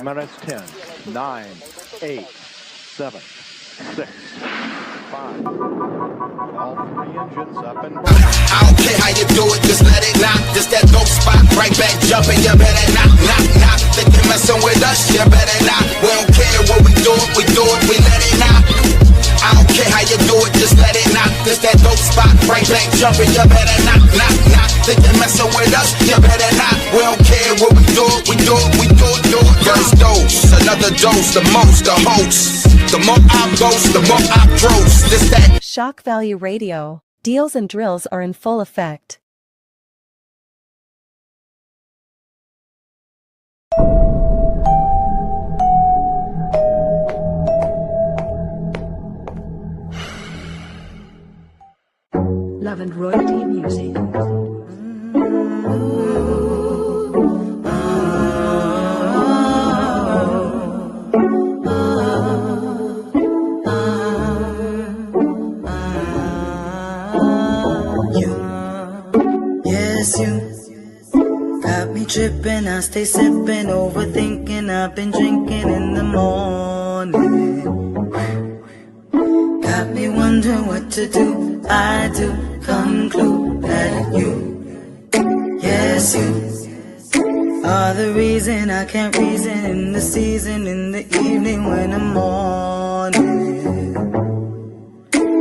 T-minus 10, 9, 8, 7, 6, 5. All 3 engines up and burning. I don't care how you do it, just let it knock. Just that dope spot, right back jumping. You better knock, knock, knock. Think you're messing with us, you better not. We don't care what we do it, we let it knock. I don't care how you do it, just let it knock. Just that dope spot, right back jumping. You better knock, knock, knock. Think you're messing with us, you better not. We don't care what we do it, do it. First dose, another dose, the most, the host. The more I boast, the more I gross. This that Shock Value Radio. Deals and drills are in full effect. Love and Royalty Music. You got me tripping, I stay sipping, overthinking, I've been drinking in the morning. Got me wondering what to do, I do conclude that you, yes you, are the reason I can't reason in the season, in the evening when I'm mourning.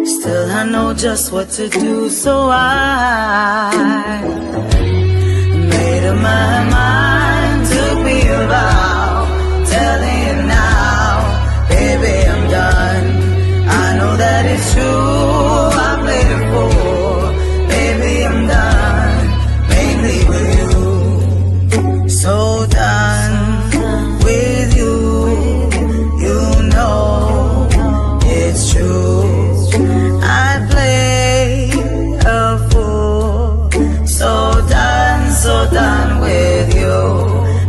Still I know just what to do, so I made up my mind, took me a vow, telling you now, baby I'm done. I know that it's true, I played it for, baby I'm done, mainly with you, so done with you, you know it's true. I play a fool, so done with you.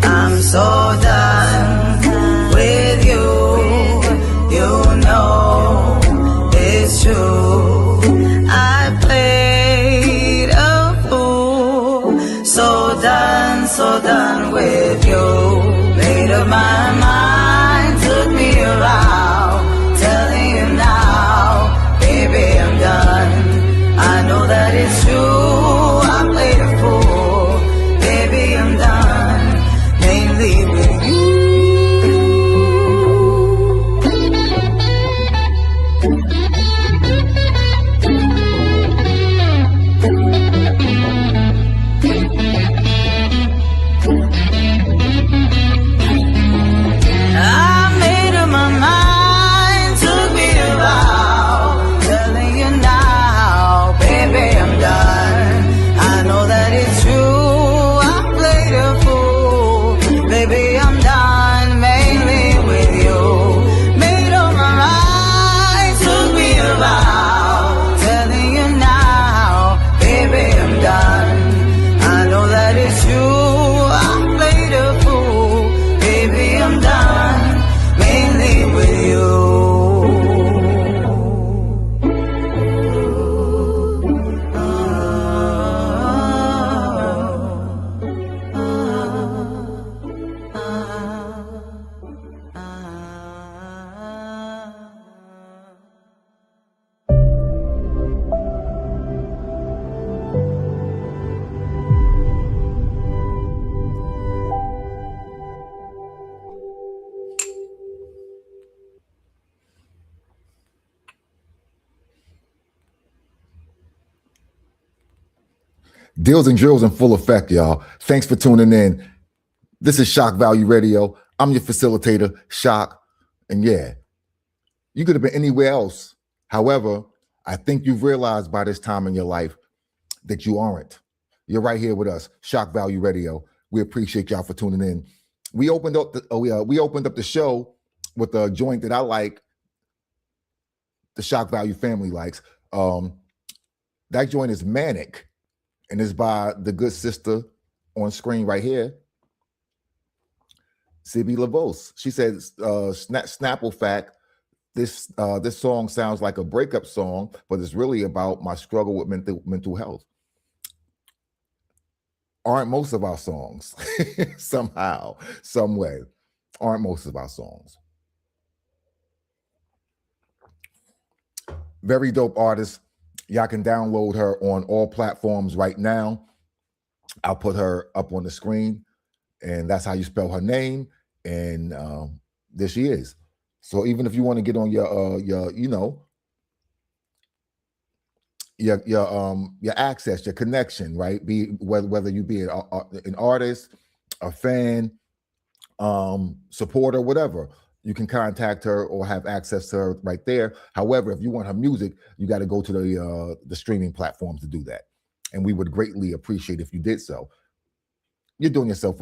I'm so done with you. You know it's true. I played a fool, so done with you. Made up my mind, took me a while, telling you now, baby I'm done. I know that it's true. I played a fool, baby I'm done, mainly with you. I made up my mind, took me a while, telling you now, baby I'm done. I know that it's true, I played a fool, baby I'm done, mainly with you. Made up my mind, took me a while, telling you now, baby I'm done. I know that it's true, I played a fool, baby I'm done, mainly with you. Deals and drills in full effect, y'all. Thanks for tuning in. This is Shock Value Radio. I'm your facilitator, Shock. And yeah, you could have been anywhere else. However, I think you've realized by this time in your life that you aren't. You're right here with us, Shock Value Radio. We appreciate y'all for tuning in. We opened up the show with a joint that I like, the Shock Value family likes. That joint is Manic. And it's by the good sister on screen right here, Sibby LaVos. She says, Snapple fact, this song sounds like a breakup song, but it's really about my struggle with mental health. Aren't most of our songs somehow, some way. Aren't most of our songs. Very dope artist. Y'all can download her on all platforms right now. I'll put her up on the screen, and that's how you spell her name. And there she is. So even if you want to get on your you know, your access, your connection, right? Be whether you be an artist, a fan, supporter, whatever, you can contact her or have access to her right there. However, if you want her music, you got to go to the streaming platforms to do that, and we would greatly appreciate if you did so. You're doing yourself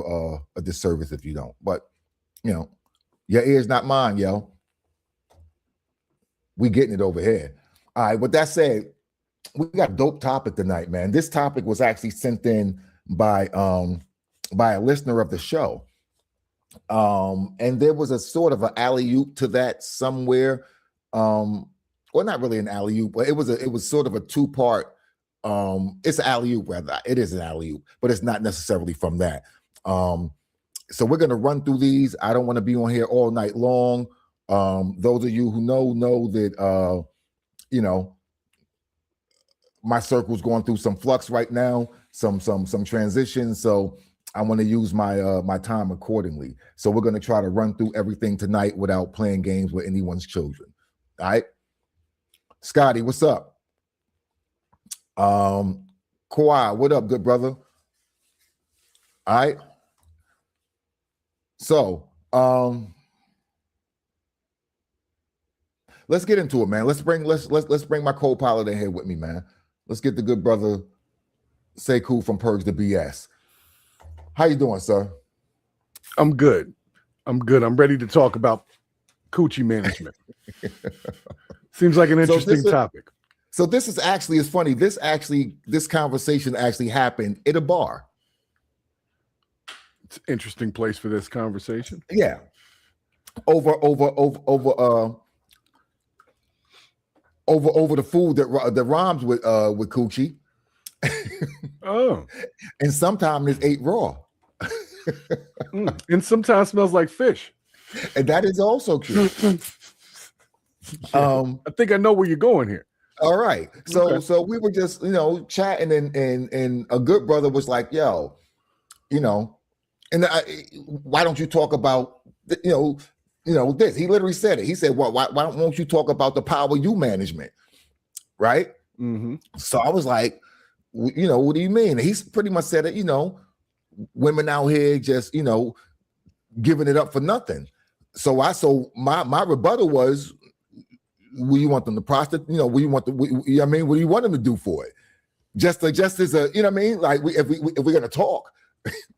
a disservice if you don't, but you know, your ear's not mine, yo. We getting it over here. All right. With that said, we got a dope topic tonight, man. This topic was actually sent in by a listener of the show. And there was a sort of an alley-oop to that somewhere. Well, not really an alley-oop, but it was sort of a two-part. It's an alley-oop, rather. It is an alley-oop, but it's not necessarily from that. So we're gonna run through these. I don't want to be on here all night long. Those of you who know that you know, my circle's going through some flux right now, some transition. So I want to use my time accordingly. So we're going to try to run through everything tonight without playing games with anyone's children. All right. Scotty, what's up? Kawhi, what up, good brother? All right. So let's get into it, man. Let's bring my co-pilot in here with me, man. Let's get the good brother Sekou from Purge the BS. How you doing, sir? I'm good. I'm ready to talk about coochie management. Seems like an interesting topic. So this is actually, it's funny. This conversation actually happened at a bar. It's an interesting place for this conversation. Yeah. Over the food that rhymes with coochie. Oh. And sometimes it's ate raw. And sometimes smells like fish. And that is also true. I think I know where you're going here. All right. So Okay. so we were just, chatting and a good brother was like, yo, why don't you talk about, this? He literally said it. He said, well, why won't you talk about the power you management? Right. Mm-hmm. So I was like, what do you mean? And he's pretty much said it, women out here just, giving it up for nothing. So my rebuttal was, what you want them to prostitute? What you want what do you want them to do for it? Just as a, like if we're gonna talk,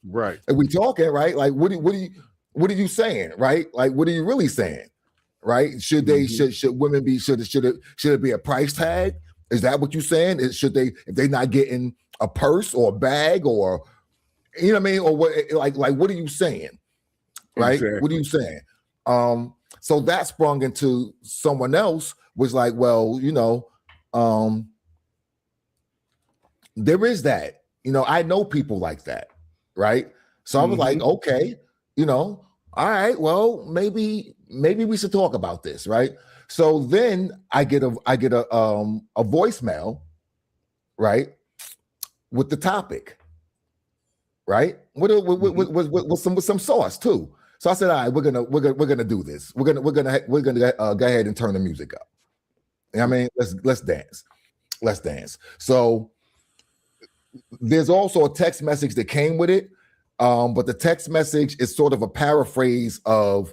right? If we talking, right? Like what are you saying, right? Like what are you really saying, right? Should they should women be should it be a price tag? Is that what you're saying? Should they, if they're not getting a purse or a bag or or what? Like what are you saying, right? Exactly. What are you saying? So that sprung into someone else was like, well, there is that, I know people like that, right? So I was like, okay, all right, well, maybe we should talk about this, right? So then I get a voicemail, right, with the topic, right, with some sauce too. So I said, all right, we're gonna do this. We're gonna go ahead and turn the music up. Let's dance. Let's dance. So there's also a text message that came with it, but the text message is sort of a paraphrase of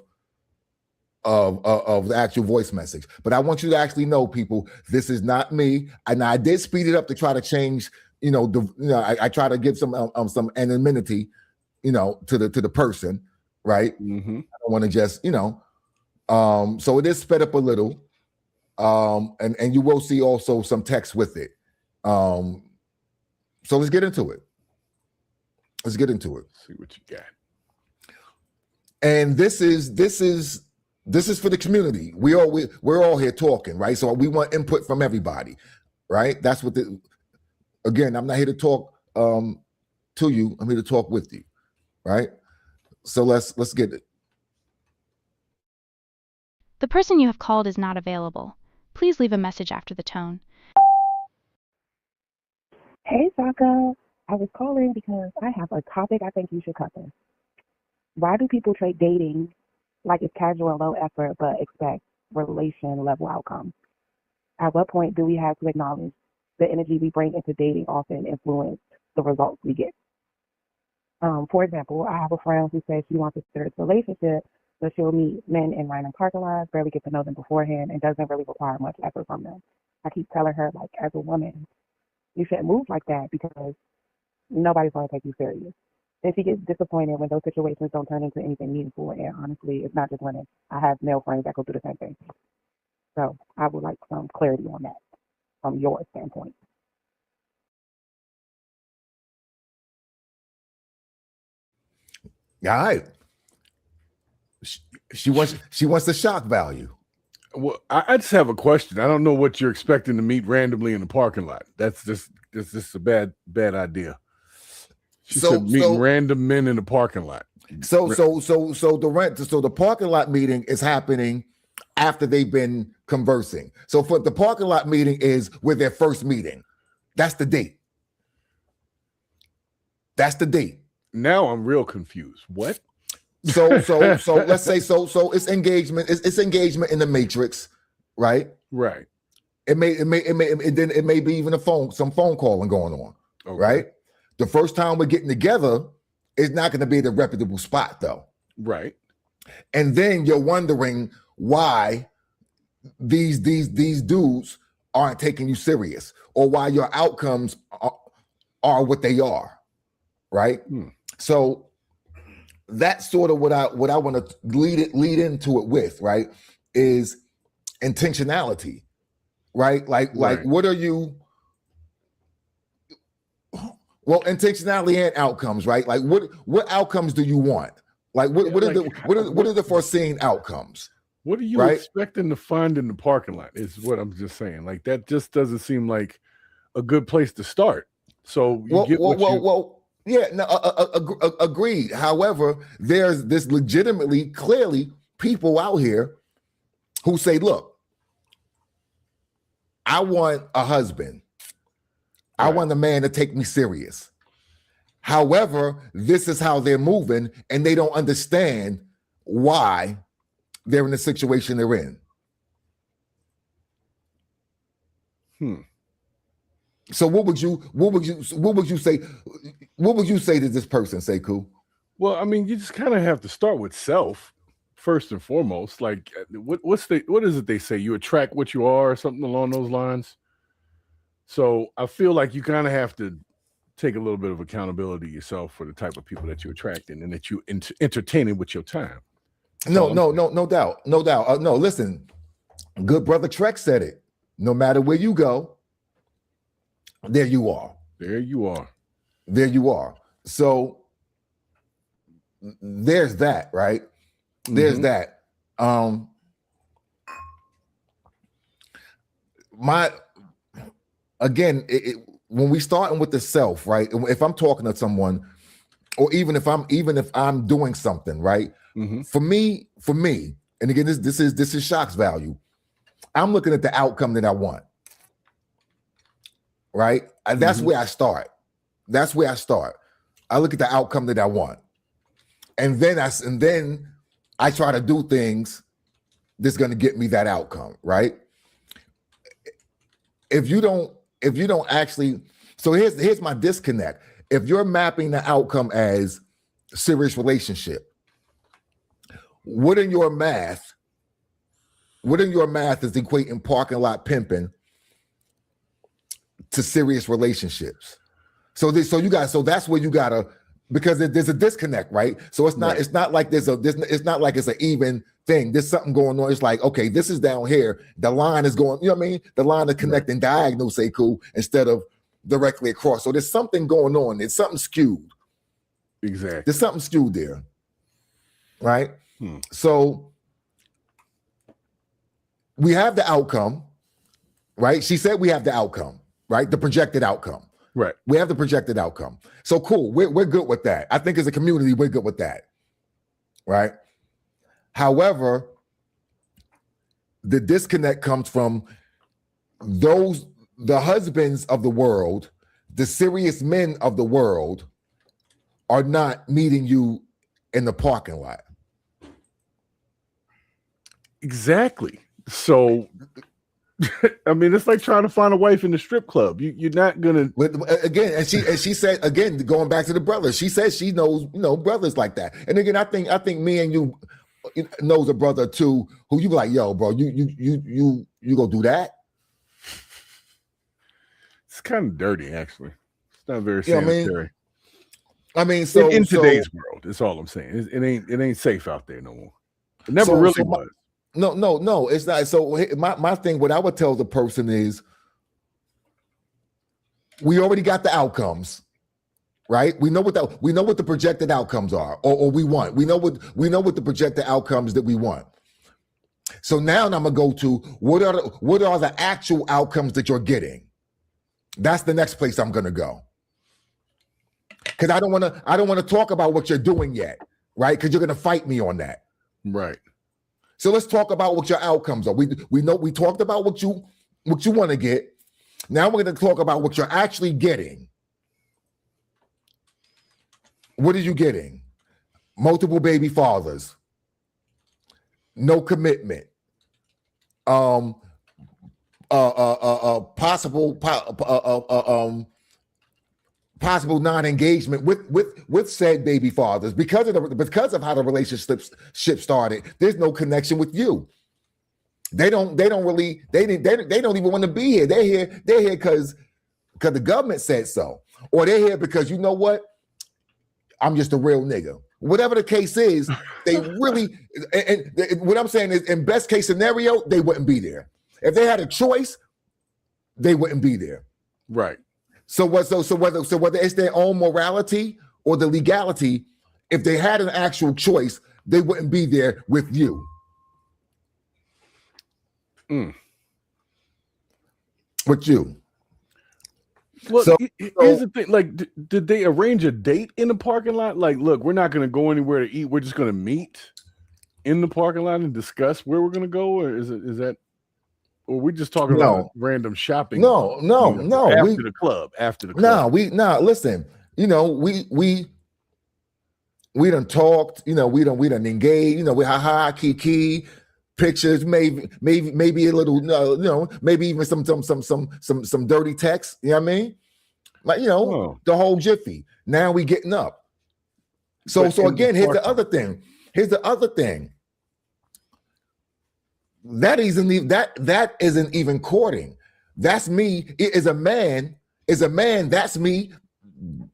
the actual voice message. But I want you to actually know, people, this is not me. And I did speed it up to try to change. I try to give some anonymity, to the person. Right. Mm-hmm. I don't want to just, so it is sped up a little. And you will see also some text with it. So let's get into it. See what you got. And this is for the community. We're all here talking, right? So we want input from everybody, right? That's what again, I'm not here to talk to you. I'm here to talk with you, right? So let's get it. The person you have called is not available. Please leave a message after the tone. Hey, Saka. I was calling because I have a topic I think you should cover. Why do people treat dating like it's casual and low effort but expect relation level outcomes? At what point do we have to acknowledge the energy we bring into dating often influence the results we get? For example, I have a friend who says she wants a serious relationship, but she'll meet men in random parking lots, barely get to know them beforehand, and doesn't really require much effort from them. I keep telling her, like, as a woman, you shouldn't move like that because nobody's going to take you serious. Then she gets disappointed when those situations don't turn into anything meaningful. And honestly, it's not just women. I have male friends that go through the same thing. So I would like some clarity on that from your standpoint. All right. She wants the shock value. Well, I just have a question. I don't know what you're expecting to meet randomly in the parking lot. That's just a bad idea. She said meeting random men in the parking lot. So the parking lot meeting is happening after they've been conversing. So for the parking lot meeting is with their first meeting. That's the date. That's the date. Now I'm real confused. What? So let's say so it's engagement. It's engagement in the matrix, right? Right. It may be even some phone calling going on, okay. Right? The first time we're getting together is not going to be the reputable spot, though. Right. And then you're wondering why these dudes aren't taking you serious, or why your outcomes are what they are, right? So that's sort of what I want to lead into it with, right? Is intentionality, right? Like what are you? Well, intentionality and outcomes, right? Like what outcomes do you want? Like what are the foreseen outcomes? What are you expecting to find in the parking lot? Is what I'm just saying. Like that just doesn't seem like a good place to start. So agreed. However, there's this legitimately, clearly people out here who say, look, I want a husband. I want a man to take me serious. However, this is how they're moving, and they don't understand why they're in the situation they're in. So what would you say? What would you say to this person, Sekou? Well, I mean, you just kind of have to start with self first and foremost. Like, what is it they say? You attract what you are, or something along those lines. So I feel like you kind of have to take a little bit of accountability yourself for the type of people that you attract and that you entertaining with your time. No doubt. No, listen, good brother Trek said it. No matter where you go, there you are. There you are. There you are. So there's that, right? There's that. When we starting with the self, right? If I'm talking to someone, or even if I'm doing something, right? For me, and again, this is Shak's value. I'm looking at the outcome that I want, right? And that's where I start. That's where I start. I look at the outcome that I want, and then I try to do things that's going to get me that outcome, right? If you don't actually, so here's my disconnect. If you're mapping the outcome as serious relationship, what in your math is equating parking lot pimping to serious relationships? So that's where you gotta, because there's a disconnect, right? So it's not like it's not like it's an even thing. There's something going on. It's like, okay, this is down here. The line is going, you know what I mean? The line is connecting diagonal, say cool, instead of directly across. So there's something going on. There's something skewed. Exactly. There's something skewed there. Right? So we have the outcome, right? She said we have the outcome, right? The projected outcome. Right. We have the projected outcome. So cool. We're good with that. I think as a community, we're good with that. Right. However, the disconnect comes from the husbands of the world, the serious men of the world are not meeting you in the parking lot. Exactly. So, I mean, it's like trying to find a wife in the strip club. You're not gonna again. And she said again, going back to the brothers. She says she knows brothers like that. And again, I think me and you knows a brother too who you be like, yo, bro, you go do that. It's kind of dirty, actually. It's not very sanitary. I mean, so in today's world, that's all I'm saying. It ain't safe out there no more. It never really was. No, it's not. So my thing, what I would tell the person is, we already got the outcomes, right? We know what the projected outcomes are, or we want. We know what the projected outcomes that we want. So now I'm gonna go to what are the actual outcomes that you're getting. That's the next place I'm gonna go. Because I don't want to talk about what you're doing yet, right? Because you're gonna fight me on that, right? So let's talk about what your outcomes are. We know we talked about what you want to get. Now we're going to talk about what you're actually getting. What are you getting? Multiple baby fathers. No commitment. Possible non-engagement with said baby fathers because of how the relationship started. There's no connection with you. They don't even want to be here. They're here because the government said so, or they're here because you know what? I'm just a real nigga. Whatever the case is, they really and what I'm saying is, in best case scenario, they wouldn't be there. If they had a choice, they wouldn't be there. Right. So whether it's their own morality or the legality, if they had an actual choice, they wouldn't be there with you. With you. Well, here's the thing. Like, did they arrange a date in the parking lot? Like, look, we're not going to go anywhere to eat. We're just going to meet in the parking lot and discuss where we're going to go, or is that? Or we're just talking about random shopping. No. After the club. Listen, we done talked, we done engaged, we kiki, pictures, maybe a little, maybe even some dirty text, you know what I mean? Like, the whole jiffy. Now we getting up. So again, here's the other thing. That isn't even courting. That's me. It is a man. That's me.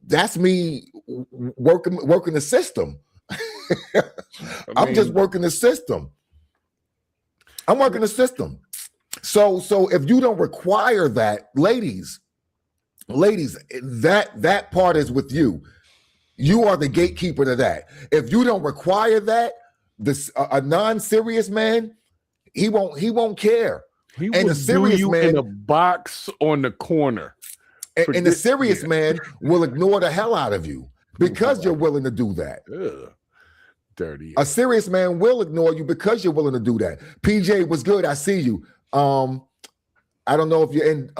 That's me working the system. I'm just working the system. I'm working the system. So if you don't require that, ladies, that part is with you. You are the gatekeeper to that. If you don't require that, a non-serious man, he won't care. He will a serious do you man in a box on the corner. And the serious man will ignore the hell out of you because you're willing to do that. Ugh. Dirty. A serious man will ignore you because you're willing to do that. PJ, what's good? I see you. I don't know if you're in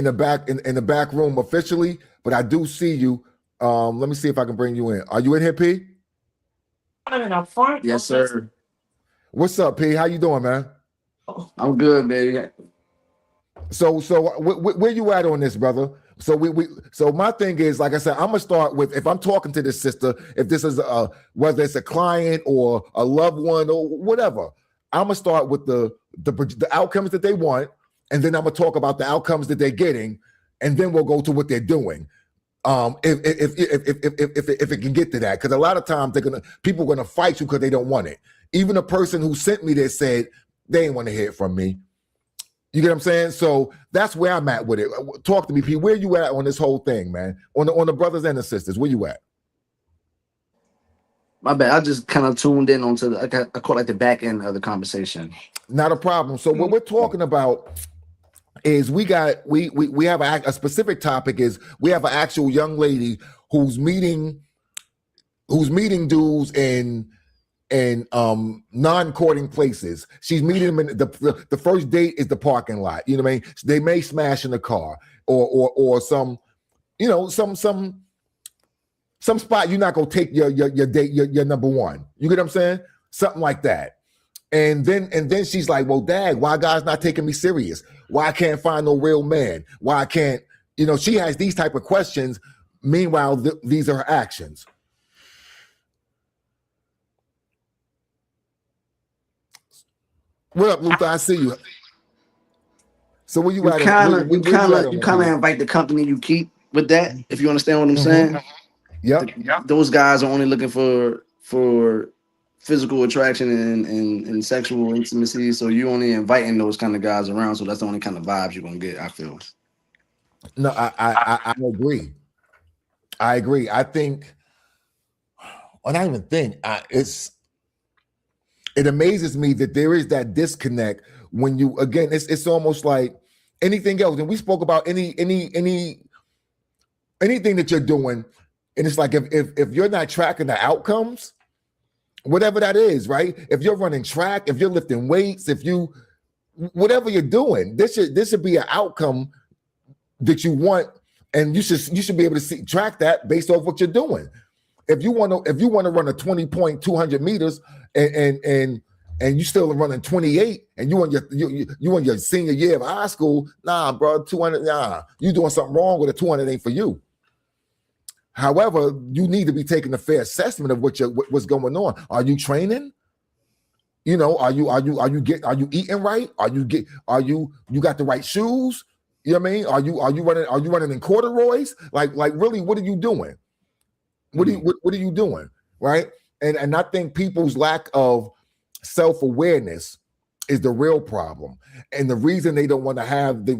the back room officially, but I do see you. Let me see if I can bring you in. Are you in here, P? Yes, sir. What's up, P? How you doing, man? I'm good, baby. So where you at on this, brother? So my thing is, like I said, I'm gonna start with, if I'm talking to this sister, if this is whether it's a client or a loved one or whatever, I'm gonna start with the outcomes that they want, and then I'm gonna talk about the outcomes that they're getting, and then we'll go to what they're doing. If it can get to that, because a lot of times people are gonna fight you because they don't want it. Even a person who sent me this said they didn't want to hear it from me. You get what I'm saying? So that's where I'm at with it. Talk to me, P. Where you at on this whole thing, man? On the brothers and the sisters, where you at? My bad. I just kind of tuned in onto I caught like the back end of the conversation. Not a problem. So what we're talking about is we have a specific topic. Is we have an actual young lady who's meeting dudes in in non-courting places. She's meeting him in the first date is the parking lot. You know what I mean? They may smash in the car or some, some spot you're not gonna take your date, your number one. You get what I'm saying? Something like that. And then she's like, well, Dad, why God's not taking me serious? Why I can't find no real man? Why I can't, she has these type of questions. Meanwhile, these are her actions. What up, Luther? I see you. So where you at? You kind of invite the company you keep with that. If you understand what I'm saying. Yep. Those guys are only looking for physical attraction and sexual intimacy. So you only inviting those kind of guys around. So that's the only kind of vibes you're gonna get, I feel. No, I agree. I agree. I think, and I even think it amazes me that there is that disconnect when you, again, it's almost like anything else. And we spoke about anything that you're doing. And it's like, if you're not tracking the outcomes, whatever that is, right? If you're running track, if you're lifting weights, whatever you're doing, this should be an outcome that you want. And you should be able to track that based off what you're doing. If you want to run a 20.200 meters and you still running 28 and you in your senior year of high school, nah, bro, 200, nah, you doing something wrong with a 200 ain't for you. However, you need to be taking a fair assessment of what's going on. Are you training? Are you eating right? You got the right shoes? You know what I mean? Are you running in corduroys? Like really, what are you doing? What are you doing? Right? And I think people's lack of self-awareness is the real problem. And the reason they don't want to have the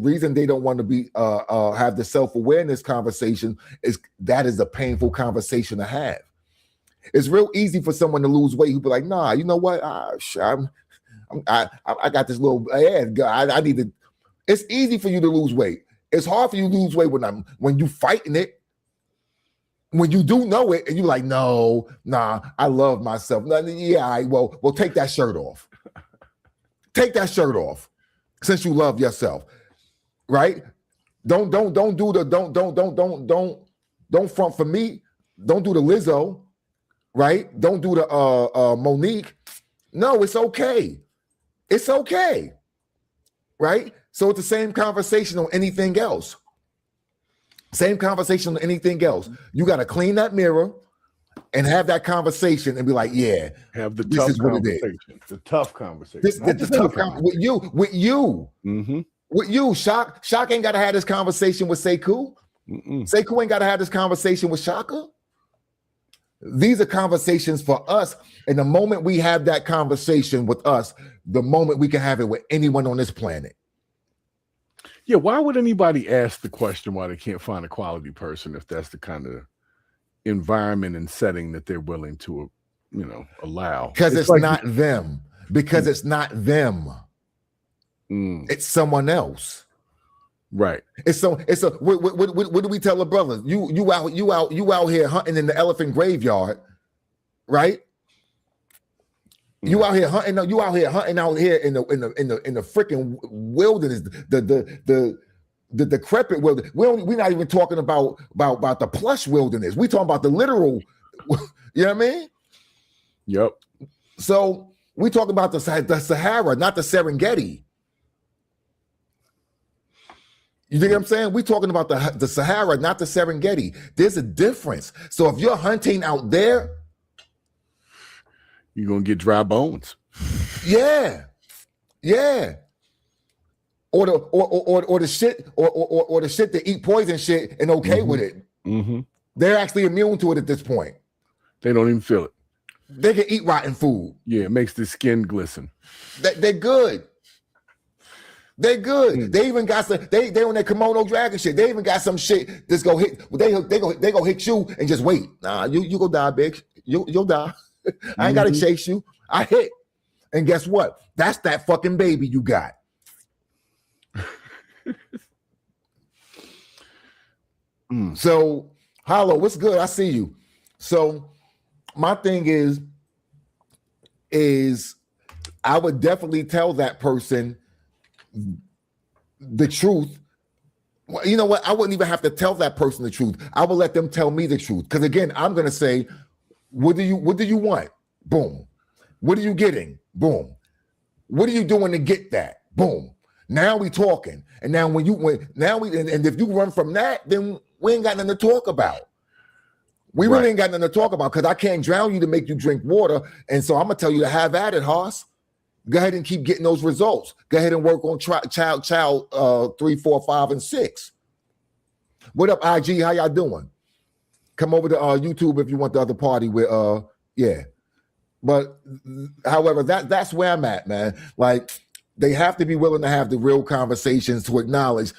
self-awareness conversation is a painful conversation to have. It's real easy for someone to lose weight who be like, nah, you know what? I got this little I need to. It's easy for you to lose weight. It's hard for you to lose weight when you fighting it. When you do know it and you're like, no, nah, I love myself. Yeah, well, take that shirt off. Take that shirt off since you love yourself, right? Don't front for me. Don't do the Lizzo, right? Don't do the Monique. No, it's okay. It's okay, right? So it's the same conversation on anything else. Same conversation on anything else. You got to clean that mirror and have that conversation and be like, yeah, have the tough conversation. The tough conversation. The tough conversation with you. Mm-hmm. With you. Shak ain't got to have this conversation with Sekou. Sekou ain't got to have this conversation with Shaka. These are conversations for us. And the moment we have that conversation with us, the moment we can have it with anyone on this planet. Yeah, why would anybody ask the question why they can't find a quality person if that's the kind of environment and setting that they're willing to, allow? Because it's like, not them. Because it's not them. It's someone else. Right. What do we tell the brothers? You out here hunting in the elephant graveyard, right? You out here hunting. You out here hunting out here in the freaking wilderness, the decrepit wilderness. We're not even talking about the plush wilderness. We talking about the literal. You know what I mean? Yep. So we talking about the Sahara, not the Serengeti. You think what I'm saying? We're talking about the Sahara, not the Serengeti. There's a difference. So if you're hunting out there, you're gonna get dry bones. Yeah. Or the shit or the shit that eat poison shit and okay with it. Mm-hmm. They're actually immune to it at this point. They don't even feel it. They can eat rotten food. Yeah, it makes the skin glisten. They're good. They're good. They even got some. They on that kimono dragon shit. They even got some shit that's go hit. They go hit you and just wait. Nah, you go die, bitch. You'll die. I ain't gotta chase you. I hit. And guess what? That's that fucking baby you got. So, Hollow, what's good? I see you. So, my thing is, is I would definitely tell that person the truth. Well, you know what? I wouldn't even have to tell that person the truth. I would let them tell me the truth. Because again, I'm gonna say, what do you want? Boom. What are you getting? Boom. What are you doing to get that? Boom. Now we talking. And now and if you run from that, then we ain't got nothing to talk about. We really ain't got nothing to talk about because I can't drown you to make you drink water. And so I'm gonna tell you to have at it, Hoss. Go ahead and keep getting those results. Go ahead and work on child 3, 4, 5, and 6. What up, IG? How y'all doing? Come over to YouTube if you want the other party with yeah. But however, that's where I'm at, man. Like, they have to be willing to have the real conversations to acknowledge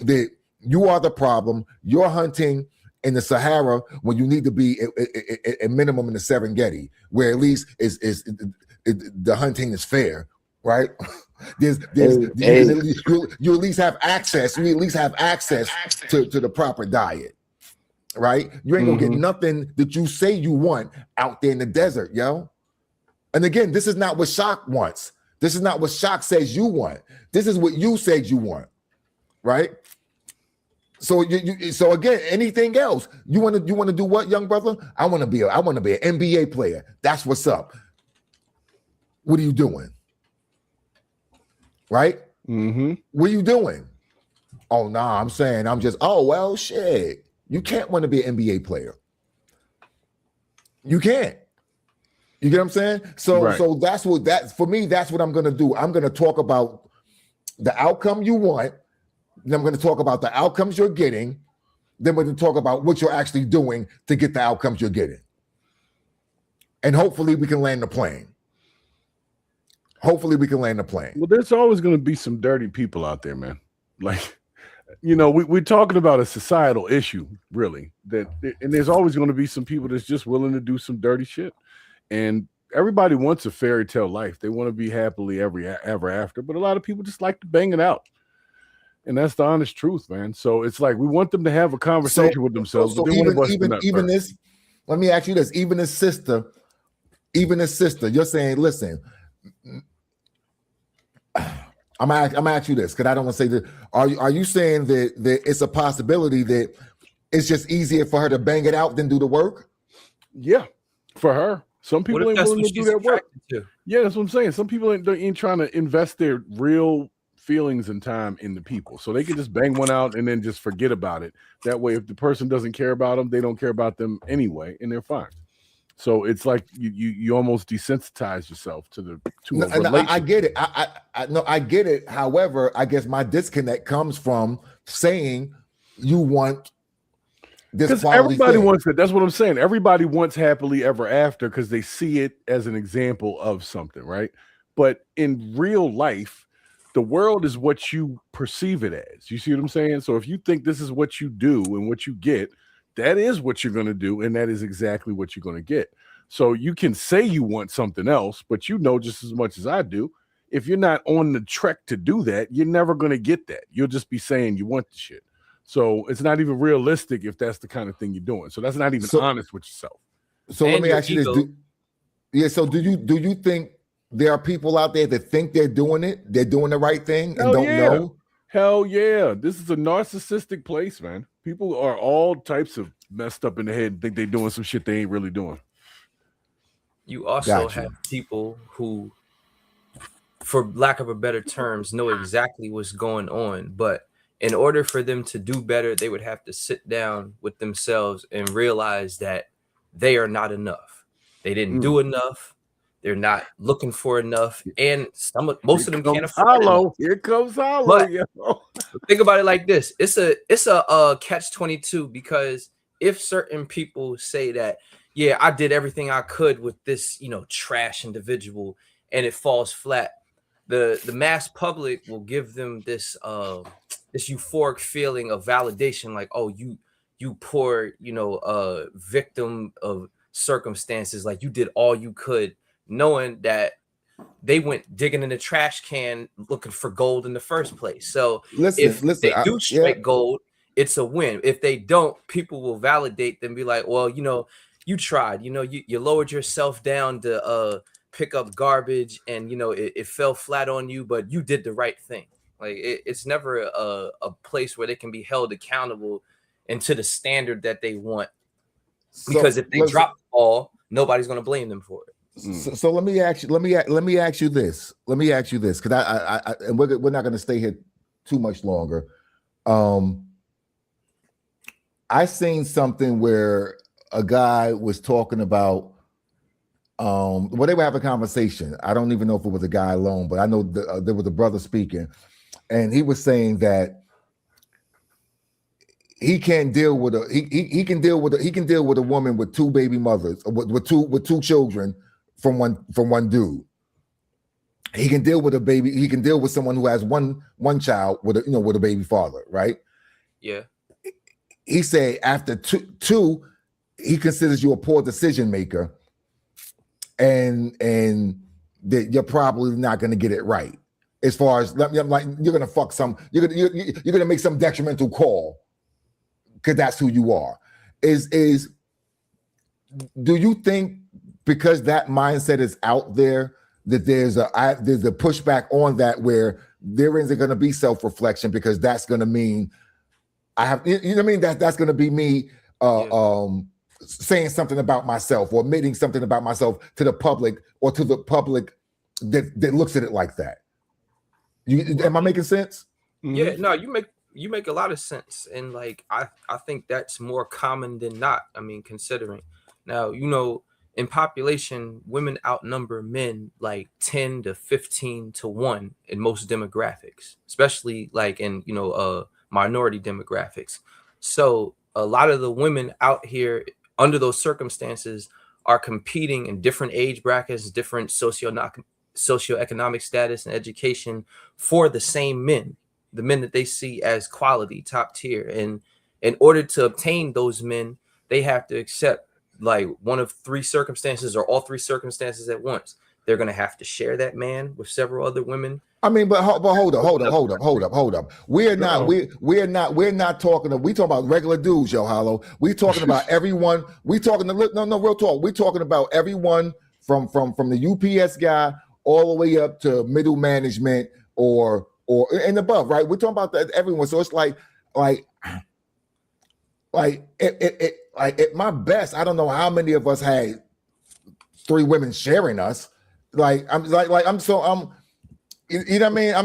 that you are the problem. You're hunting in the Sahara when you need to be a minimum in the Serengeti, where at least the hunting is fair, right? You at least have access. You at least have access to the proper diet, right? You ain't gonna get nothing that you say you want out there in the desert, yo. And again, this is not what Shak wants. This is not what Shak says you want. This is what you said you want, right? So so again, anything else you want to do what, young brother? I want to be an NBA player. That's what's up. What are you doing? Right? What are you doing? Oh, nah, I'm saying well, shit. You can't want to be an NBA player. You can't. You get what I'm saying? So that's for me, that's what I'm gonna do. I'm gonna talk about the outcome you want, then I'm gonna talk about the outcomes you're getting, then we're gonna talk about what you're actually doing to get the outcomes you're getting. And hopefully we can land the plane. Well, there's always going to be some dirty people out there, man. Like, we're talking about a societal issue, really. And there's always going to be some people that's just willing to do some dirty shit. And everybody wants a fairy tale life. They want to be happily ever after. But a lot of people just like to bang it out. And that's the honest truth, man. So it's like we want them to have a conversation with themselves. But even this, let me ask you this: even this sister, you're saying, listen. I'm gonna ask you this because I don't want to say that. Are you saying that it's a possibility that it's just easier for her to bang it out than do the work? Yeah, for her. Some people ain't willing to do that work. Yeah, that's what I'm saying. Some people ain't trying to invest their real feelings and time in the people, so they can just bang one out and then just forget about it. That way, if the person doesn't care about them, they don't care about them anyway, and they're fine. So it's like you almost desensitize yourself to a relationship. I get it. I get it. However, I guess my disconnect comes from saying you want this because quality everybody thing. wants it. That's what I'm saying. Everybody wants happily ever after because they see it as an example of something, right? But in real life, the world is what you perceive it as. You see what I'm saying? So if you think this is what you do and what you get, that is what you're going to do, and that is exactly what you're going to get. So you can say you want something else, but you know just as much as I do, if you're not on the trek to do that, you're never going to get that. You'll just be saying you want the shit. So it's not even realistic if that's the kind of thing you're doing. So that's not even honest with yourself. So let me ask you this. So do you think there are people out there that think they're doing it, they're doing the right thing and don't know? Hell yeah. This is a narcissistic place, man. People are all types of messed up in the head and think they're doing some shit they ain't really doing. You also have people who, for lack of a better terms, know exactly what's going on. But in order for them to do better, they would have to sit down with themselves and realize that they are not enough. They didn't do enough. They're not looking for enough, and most of them can't afford it. Here comes hollow. But think about it like this: it's a catch-22 because if certain people say that, yeah, I did everything I could with this, trash individual, and it falls flat, the mass public will give them this this euphoric feeling of validation, like, oh, you poor, victim of circumstances, like you did all you could, knowing that they went digging in the trash can looking for gold in the first place. So if they do strike gold, it's a win. If they don't, people will validate them, be like, well, you tried, you lowered yourself down to pick up garbage and it fell flat on you, but you did the right thing. Like it's never a place where they can be held accountable and to the standard that they want. Because if they drop the ball, nobody's going to blame them for it. So let me ask you this. Because I and we're not going to stay here too much longer. I seen something where a guy was talking about well, they were having a conversation. I don't even know if it was a guy alone, but I know there was a brother speaking, and he was saying that he can't deal with he can deal with a woman with two baby mothers, with two children from one dude. He can deal with a baby. He can deal with someone who has one child with a baby father, right? Yeah. He said after two, he considers you a poor decision maker, and that you're probably not going to get it right. As far as like you're going to fuck some, you're going to make some detrimental call because that's who you are. Do you think because that mindset is out there that there's a pushback on that where there isn't going to be self-reflection because that's going to mean I have, you know what I mean? That's going to be me saying something about myself or admitting something about myself to the public or to the public that looks at it like that. Am I making sense? Yeah, no, you make a lot of sense. And like, I think that's more common than not. I mean, considering now, in population, women outnumber men like 10 to 15 to 1 in most demographics, especially like in, minority demographics. So a lot of the women out here under those circumstances are competing in different age brackets, different socioeconomic status and education for the same men, the men that they see as quality, top tier. And in order to obtain those men, they have to accept like one of three circumstances or all three circumstances at once. They're going to have to share that man with several other women. I mean, but hold up. We're not talking. We talking about regular dudes, yo, Hollow. We talking about everyone. We talking real talk. We talking about everyone from the UPS guy all the way up to middle management or and above, right? We're talking about that everyone. So it's like at my best, I don't know how many of us had 3 women sharing us. You know what I mean? I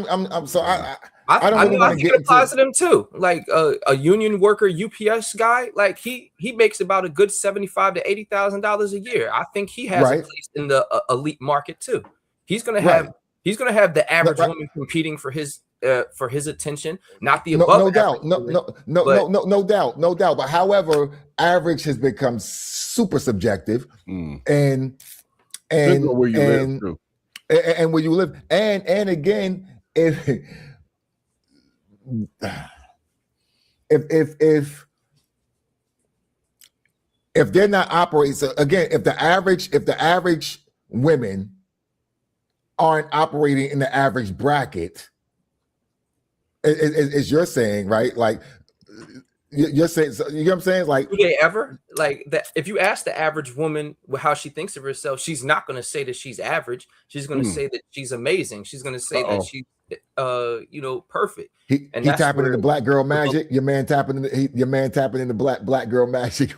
don't really want to get into it them too. Like a union worker, UPS guy, like he makes about a good $75,000 to $80,000 a year. I think he has a place in the elite market too. He's gonna have the average woman competing for his attention, not the above. No doubt. But however, average has become super subjective, and where you live too. And where you live, and again, if they're not operating, so again, if the average women aren't operating in the average bracket, as you're saying, right? Like you're saying, you know what I'm saying? Like, do they ever like that? If you ask the average woman how she thinks of herself, she's not going to say that she's average. She's going to say that she's amazing. She's going to say that she's perfect. He tapping into black girl magic. Your man tapping into black girl magic.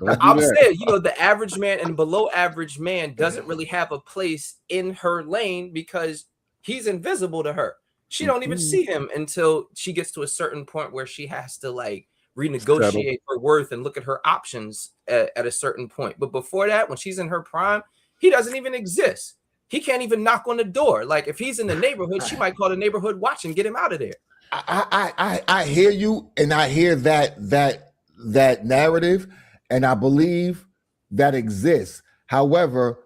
Right? I'm saying, the average man and below average man doesn't really have a place in her lane because he's invisible to her. She don't even see him until she gets to a certain point where she has to like renegotiate her worth and look at her options at a certain point. But before that, when she's in her prime, he doesn't even exist. He can't even knock on the door. Like if he's in the neighborhood, she might call the neighborhood watch and get him out of there. I hear you, and I hear that narrative, and I believe that exists. However,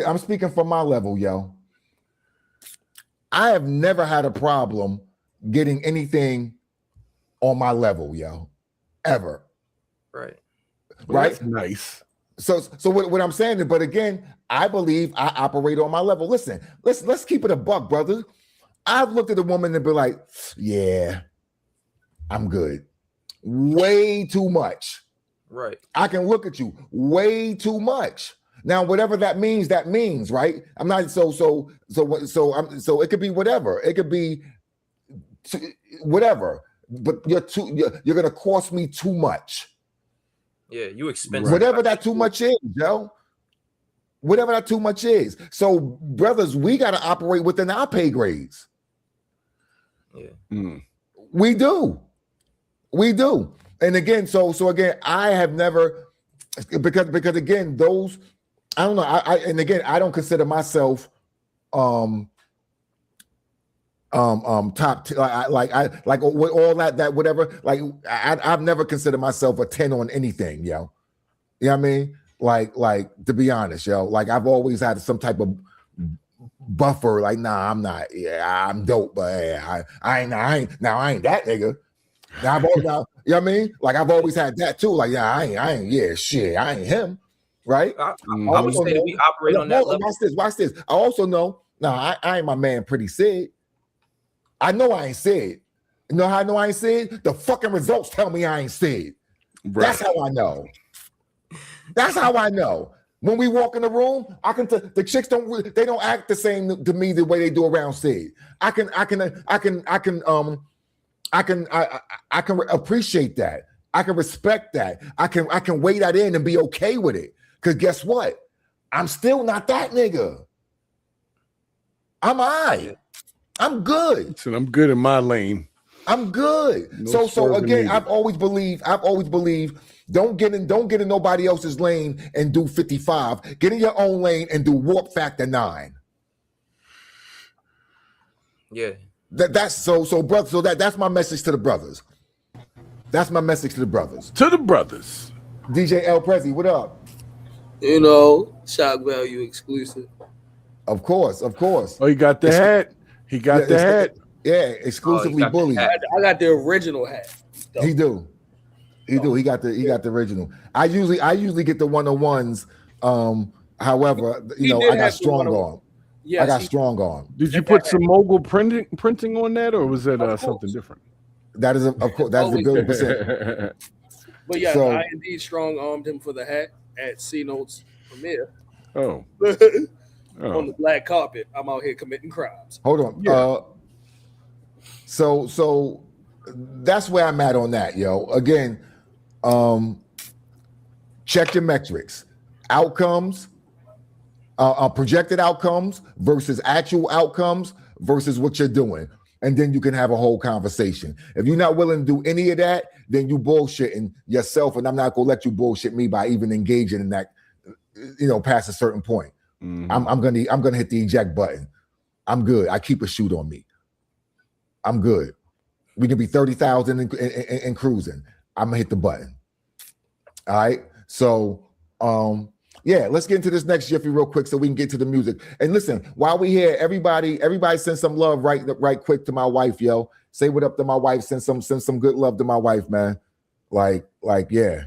I'm speaking from my level, yo. I have never had a problem getting anything on my level, yo, ever. Right. Right. That's nice. So what I'm saying, but again, I believe I operate on my level. Listen, let's keep it a buck, brother. I've looked at a woman and be like, yeah, I'm good. Way too much. Right. I can look at you way too much. Now, whatever that means, right? I'm not so it could be whatever. It could be whatever. But you're gonna cost me too much. Yeah, you expensive. Whatever that too much is, yo. Whatever that too much is. So, brothers, we gotta operate within our pay grades. Yeah. We do. And again, so again, I have never because again, those I don't know. I don't consider myself top like with all that whatever. Like I've never considered myself a 10 on anything, yo. You know what I mean? Like to be honest, yo. Like I've always had some type of buffer. Like, nah, I'm not. Yeah, I'm dope, but yeah, I ain't that nigga. Now you know what I mean? Like I've always had that too. Like, yeah, I ain't. Yeah, shit, I ain't him. Right? I would say that we operate on that level. Watch this. I also know. Nah, I ain't my man. Pretty Sid. I know I ain't Sid. You know how I know I ain't Sid? The fucking results tell me I ain't Sid. Right. That's how I know. That's how I know. When we walk in the room, the chicks don't act the same to me the way they do around Sid. I can appreciate that. I can respect that. I can weigh that in and be okay with it. Because guess what? I'm still not that nigga. I'm all right. I'm good. So I'm good in my lane. I'm good. No so again, needed. I've always believed, don't get in nobody else's lane and do 55. Get in your own lane and do warp factor 9. Yeah. That's my message to the brothers. That's my message to the brothers. To the brothers. DJ L Prezi, what up? You know, Shock Value exclusive. Of course. Oh, he got the hat. He got the hat. Yeah, exclusively bullied. I got the original hat. Though. He do. He got the original. I usually get the 101s. However, you know, I got strong arm. Yes, I got strong arm. Did you put some mogul printing on that, or was that something different? That is of course that's a good percent. But yeah, I indeed strong armed him for the hat at C Note's premiere. Oh. On the black carpet, I'm out here committing crimes. Hold on. Yeah. So that's where I'm at on that, yo. Again, check your metrics. Outcomes, projected outcomes versus actual outcomes versus what you're doing. And then you can have a whole conversation. If you're not willing to do any of that, then you bullshitting yourself, and I'm not gonna let you bullshit me by even engaging in that, you know, past a certain point. Mm-hmm. I'm gonna hit the eject button. I'm good. I keep a shoot on me. I'm good. We can be 30,000 and cruising. I'm gonna hit the button. All right. So yeah, let's get into this next Jiffy real quick so we can get to the music. And listen, while we here, everybody send some love right quick to my wife, yo. Say what up to my wife. Send some good love to my wife, man. Like yeah.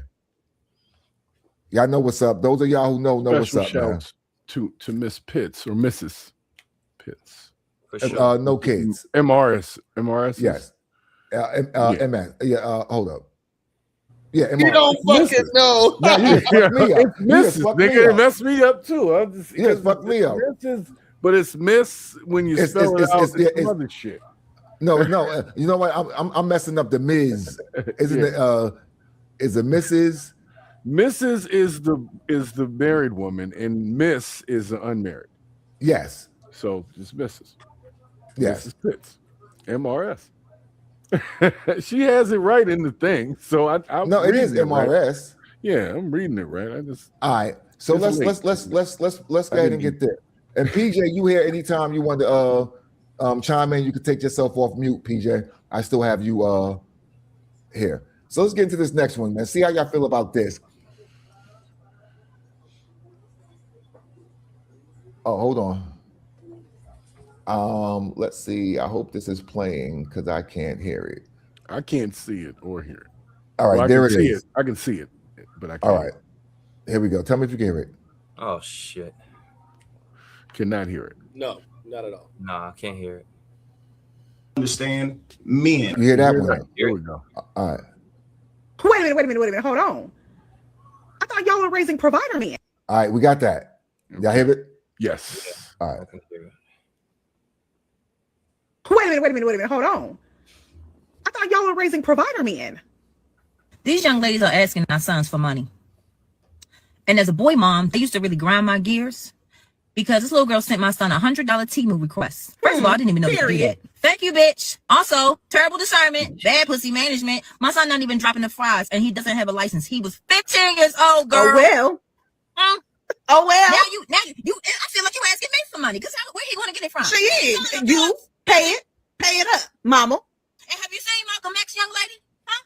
Y'all know what's up. Those of y'all who know what's up, man. To Miss Pitts or Mrs. Pitts. For sure. No kids. MRS. Yes. MN. Yeah. Hold up. Yeah. You don't fucking know. No, you just fucked me up. It's Mrs. Nigga, it messed me up too. You fucked me up. But it's Miss when you spell it out. It's other shit. No. You know what? I'm messing up the Ms. Isn't it? Is it Mrs. Mrs. is the married woman, and Miss is the unmarried. Yes. So it's Mrs. Yes. Mrs. Pitts. MRS. She has it right in the thing. So I'm no, it is MRS. Right. Yeah, I'm reading it right. All right. So let's go ahead and get there. And PJ, you here anytime you want to chime in, you can take yourself off mute, PJ. I still have you here. So let's get into this next one, man. See how y'all feel about this. Oh, hold on. Let's see. I hope this is playing because I can't hear it. I can't see it or hear it. All right, there it is. I can see it, but I can't. All right. Here we go. Tell me if you can hear it. Oh shit. Cannot hear it. No, not at all. Nah, I can't hear it. Understand men. You hear that one? Here we go. All right. Wait a minute. Hold on. I thought y'all were raising provider men. All right, we got that. Y'all hear it? Yes. All right. Wait a minute. Hold on. I thought y'all were raising provider men. These young ladies are asking our sons for money. And as a boy mom, they used to really grind my gears because this little girl sent my son $100 Temu request. First of all, I didn't even know you could do that. Thank you, bitch. Also, terrible discernment, bad pussy management. My son not even dropping the fries, and he doesn't have a license. He was 15 years old, girl. Oh well. Oh well. Now you. I feel like you asking me for money because where he want to get it from? She is. You pay it up, mama. And have you seen Malcolm X, young lady? Huh?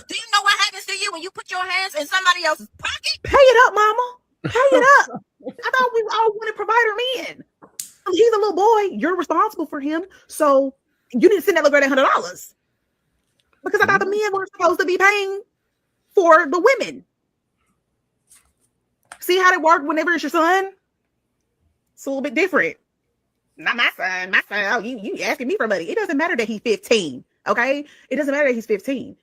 Do you know what happens to you when you put your hands in somebody else's pocket? Pay it up, mama. Pay it up. I thought we all wanted provider men. He's a little boy. You're responsible for him. So you need to send that little girl $100. Because I thought the men were supposed to be paying for the women. See how it worked whenever it's your son? It's a little bit different. Not my son. My son, oh, you asking me for money. It doesn't matter that he's 15. Okay? It doesn't matter that he's 15.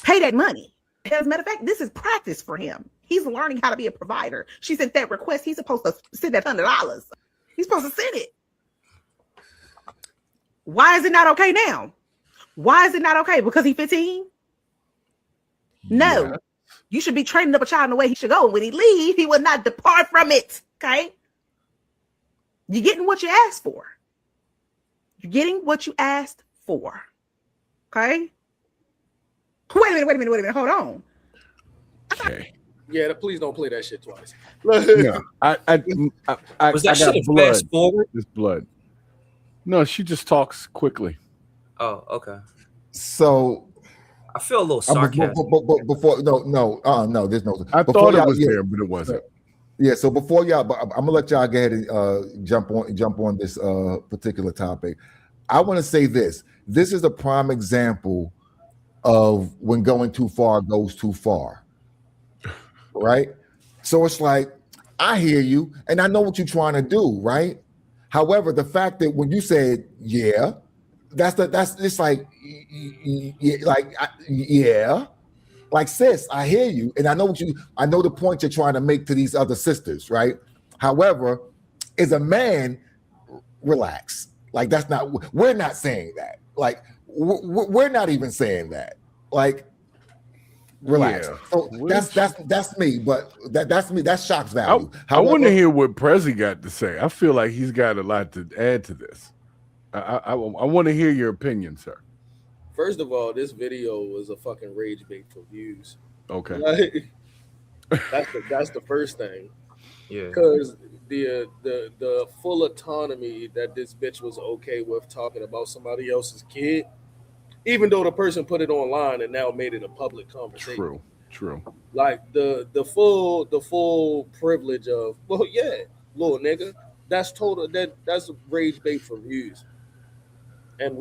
Pay that money. As a matter of fact, this is practice for him. He's learning how to be a provider. She sent that request. He's supposed to send that $100. He's supposed to send it. Why is it not okay now? Why is it not okay? Because he's 15? No. Yeah. You should be training up a child in the way he should go. And when he leaves, he will not depart from it. Okay? You're getting what you asked for. You're getting what you asked for. Okay? Wait a minute. Hold on. Okay. Yeah, please don't play that shit twice. Yeah, I was that I shit got fast forward? This blood. No, she just talks quickly. Oh, okay. So I feel a little sarcastic. Before no, there's no. I thought it was there, but it wasn't. Yeah, so before y'all, but I'm gonna let y'all go ahead and jump on this particular topic. I want to say this. This is a prime example of when going too far goes too far. Right? So it's like, I hear you, and I know what you're trying to do, right? However, the fact that when you said, yeah, that's it's like, yeah, like, sis, I hear you, and I know the point you're trying to make to these other sisters, right? However, as a man, relax. Like, we're not saying that. Like, we're not even saying that. Like, relax. Yeah. So that's me, but that's me. That's Shak's value. I want to hear what Prezi got to say. I feel like he's got a lot to add to this. I want to hear your opinion, sir. First of all, this video was a fucking rage bait for views. Okay, that's the first thing. Yeah, because the full autonomy that this bitch was okay with talking about somebody else's kid. Even though the person put it online and now made it a public conversation. True. Like the full privilege of, well, yeah, little nigga, that's rage bait for views. And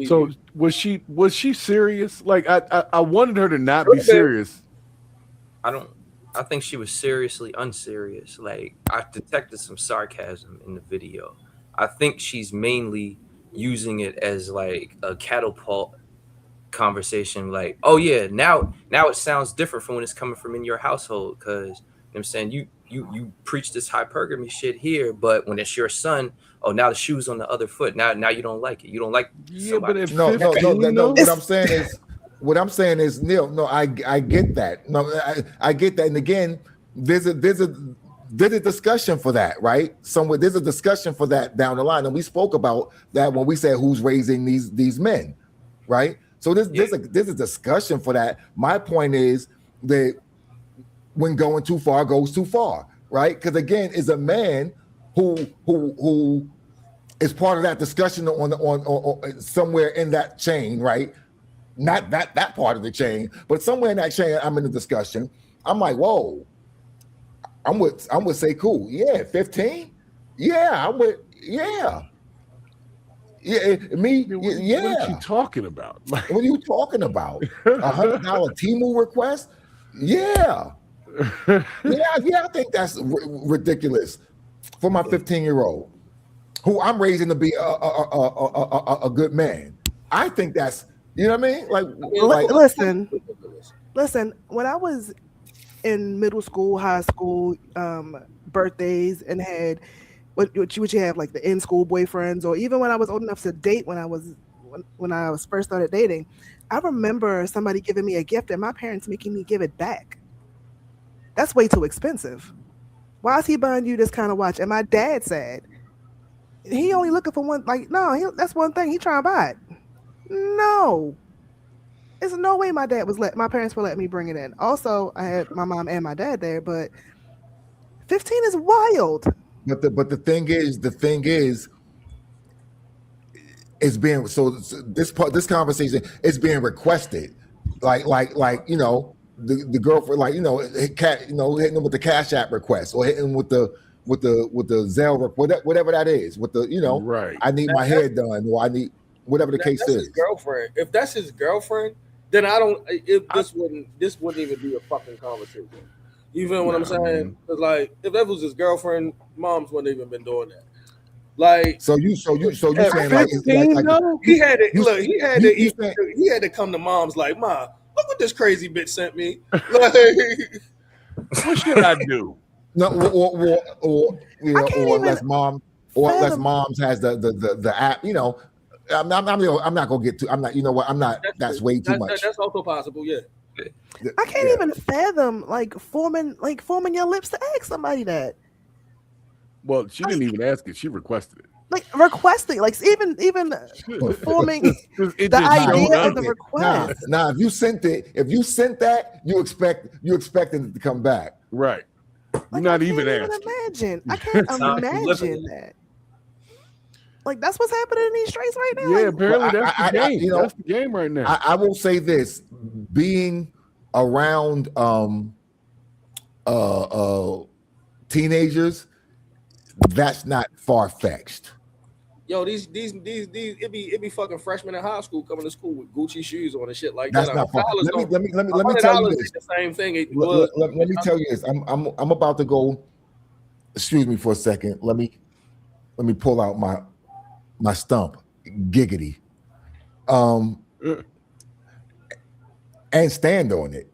was she serious? Like I wanted her to not be serious. I think she was seriously unserious. Like, I detected some sarcasm in the video. I think she's mainly using it as like a catapult conversation, like, oh yeah, now it sounds different from when it's coming from in your household, because you know what I'm saying, you preach this hypergamy shit here, but when it's your son, oh, now the shoe's on the other foot. Now you don't like it. You don't like somebody. No. What I'm saying is, Neil, no, I get that. No, I get that. And again, there's a discussion for that, right? Somewhere there's a discussion for that down the line, and we spoke about that when we said who's raising these men, right? So there's a discussion for that. My point is that when going too far goes too far, right? Because again, is a man who is part of that discussion on somewhere in that chain, right? Not that part of the chain, but somewhere in that chain, I'm in the discussion. I'm like, whoa, I'm with say cool, yeah, 15, yeah, I'm with, yeah. Yeah, me. Yeah. What are you talking about? What are you talking about? $100 Temu request? Yeah. I think that's ridiculous for my 15-year-old, who I'm raising to be a good man. I think that's, you know what I mean? Like, listen. When I was in middle school, high school, birthdays, and had what you have like the in school boyfriends, or even when I was old enough to date, when I was first started dating, I remember somebody giving me a gift and my parents making me give it back. That's way too expensive. Why is he buying you this kind of watch? And my dad said he only looking for one. Like, no, that's one thing he trying to buy it. No, there's no way my parents would let me bring it in. Also, I had my mom and my dad there, but 15 is wild. But the thing is, it's being this conversation is being requested, like the girlfriend, like hitting them with the Cash App request, or hitting with the Zelle, whatever that is, with the right. I need my hair done, or I need whatever the case that's is. His girlfriend. If that's his girlfriend, then this wouldn't even be a fucking conversation. You feel what I'm saying? Because like if that was his girlfriend, moms wouldn't even been doing that. Like so you saying like he had to come to mom's like, Ma, look what this crazy bitch sent me. Like, what should I do? No, or unless moms has the app. I'm not gonna get to. I'm not. You know what? I'm not. That's way too much. That's also possible. Yeah. I can't even fathom forming your lips to ask somebody that. Well, she didn't even ask it. She requested it. Like requesting, like even forming the idea of the request. Nah, if you sent that, you expected it to come back. Right. You're not even asking. Imagine. I can't imagine that. Like that's what's happening in these streets right now. Yeah, apparently that's the game. That's the game right now. I will say this: being around teenagers, that's not far-fetched. Yo, these it be fucking freshmen in high school coming to school with Gucci shoes on and shit like that's that. Not far. Let me tell you this. The same thing. Let me tell you this. I'm about to go. Excuse me for a second. Let me pull out my stump. Giggity. And stand on it.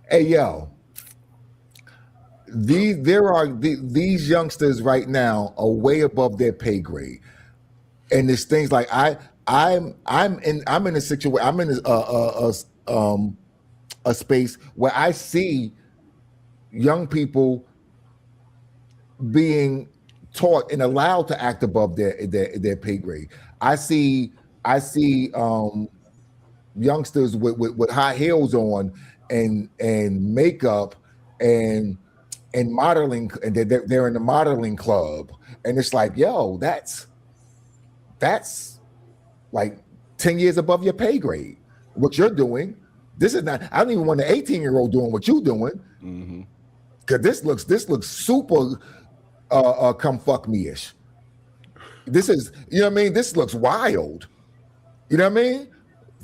Hey yo. These youngsters right now are way above their pay grade, and there's things like I'm in a situation. I'm in a space where I see young people being taught and allowed to act above their pay grade. I see youngsters with high heels on and makeup and modeling, and they're in the modeling club, and it's like, yo, that's like 10 years above your pay grade. What you're doing, this is not. I don't even want an 18-year-old doing what you're doing, because this looks super come fuck me-ish. This is, you know what I mean. This looks wild. You know what I mean.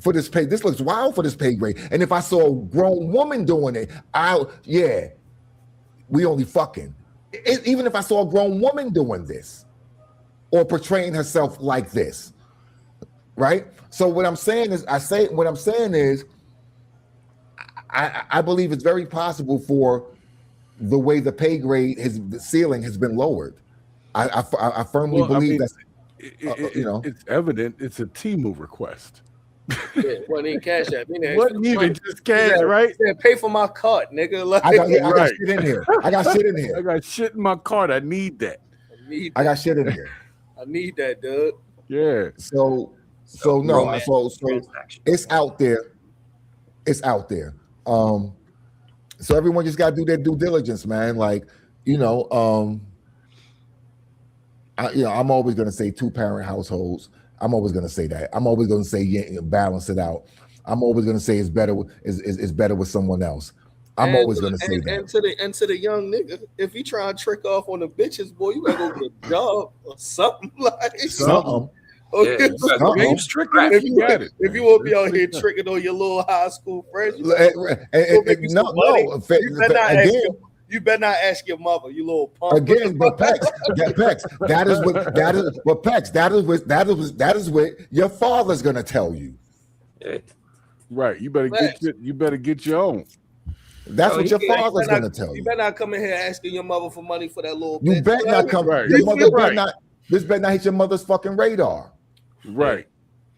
For this pay, this looks wild for this pay grade. And if I saw a grown woman doing it, we only fucking. Even if I saw a grown woman doing this or portraying herself like this, right? So what I'm saying is, I believe it's very possible for the way the pay grade, the ceiling has been lowered. I firmly believe that. It's evident. It's a Temu request. Yeah, wasn't even Cash App. Wasn't even just cash, right? Yeah, pay for my card, nigga. Like, I got shit in here. I got shit in my card. I need that. I got shit in here. I need that, dude. Yeah. So it's out there. It's out there. So everyone just got to do their due diligence, man. Like, I'm always going to say 2-parent households. I'm always going to say that. I'm always going to say balance it out. I'm always going to say it's better with someone else. I'm always going to say that. And to the young nigga, if you try to trick off on the bitches, boy, you better go get a job or something like something. Okay. If you want to be out here tricking on your little high school friends, you better not ask your mother, you little punk. Again, but Pex, that is what your father's gonna tell you. Right. You better get your own. That's what your father's gonna tell You you. better not come in here asking your mother for money for that little You bitch. bet not come. Right. Your mother Right. bet not. This better not hit your mother's fucking radar. Right.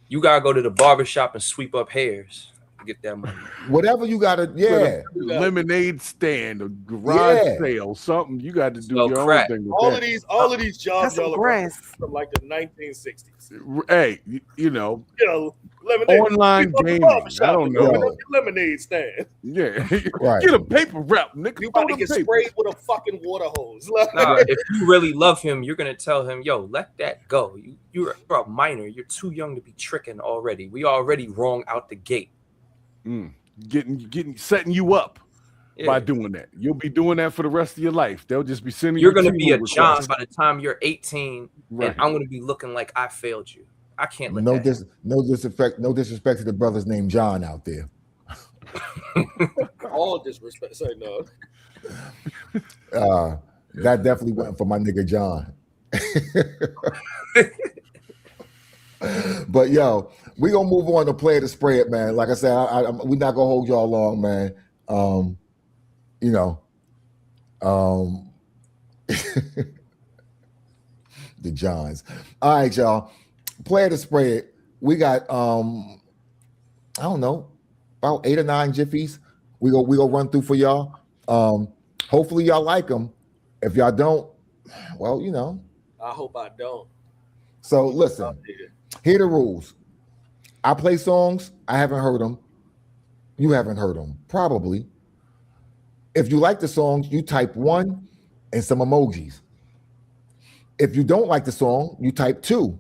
You gotta go to the barber shop and sweep up hairs to get that money. Whatever you gotta, yeah. Lemonade stand, a garage sale, something. You got to do your own thing with All that. of these jobs y'all are from like the 1960s. Hey, you know, lemonade. online Sweep up the gaming. barbershop I don't and know. open up your lemonade stand. Yeah. Right. Get a paper wrap, nigga. You about to Throw get them papers. sprayed with a fucking water hose. Like, Nah, if you really love him, you're gonna tell him, "Yo, let that go. You're a minor. You're too young to be tricking already. We already wrong out the gate." Setting you up by Yeah. doing that. You'll be doing that for the rest of your life. They'll just be sending You're you gonna be a T-Mobile John requests. by the time you're 18, Right. and I'm gonna be looking like I failed you. I can't let No that happen. no disrespect to the brothers named John out there. all disrespect. Say no. That definitely went for my nigga John. But yo, we gonna move on to play the spread, man. Like I said, we're not gonna hold y'all long, man. You know, the Johns. All right, y'all. Play the spread. We got I don't know, about 8 or 9 jiffies. We go run through for y'all. Hopefully y'all like them. If y'all don't, well, you know. I hope I don't. So listen, here are the rules. I play songs. I haven't heard them. You haven't heard them, probably. If you like the songs, you type 1 and some emojis. If you don't like the song, you type 2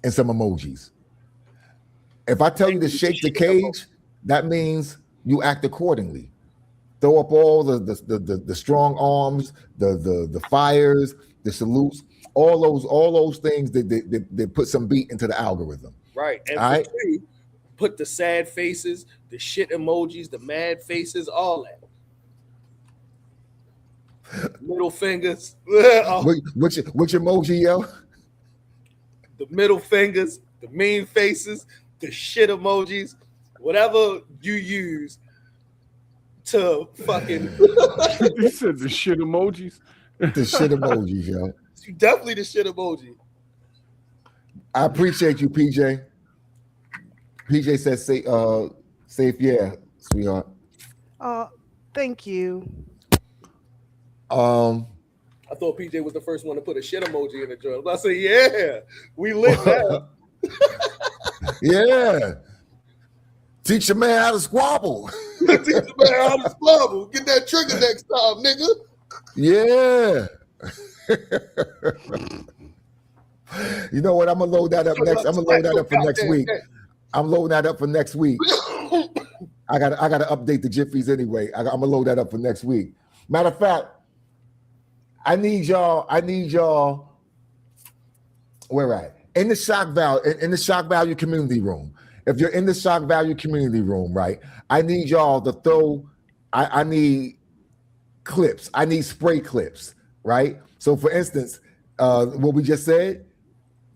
and some emojis. If I tell you to shake the cage, that means you act accordingly. Throw up all the strong arms, the fires, the salutes, all those things that put some beat into the algorithm. Right. And All for right? 2, put the sad faces, the shit emojis, the mad faces, all that. Middle fingers. Which emoji, yo? The middle fingers, the mean faces, the shit emojis, whatever you use to fucking. He said the shit emojis. The shit emojis, yo. Definitely the shit emoji. I appreciate you, PJ. PJ says, safe, yeah, sweetheart. Thank you. I thought PJ was the first one to put a shit emoji in the joint. I said, yeah, we lit now. Yeah. Teach a man how to squabble. Teach a man how to squabble. Get that trigger next time, nigga. Yeah. You know what? I'm gonna load that up next. I'm gonna load that up for next week. I'm loading that up for next week. I gotta update the jiffies anyway. I'm gonna load that up for next week. Matter of fact, I need y'all. Where at? In the shock value community room. If you're in the shock value community room, right? I need y'all to throw. I need clips. I need spray clips, right? So, for instance, what we just said,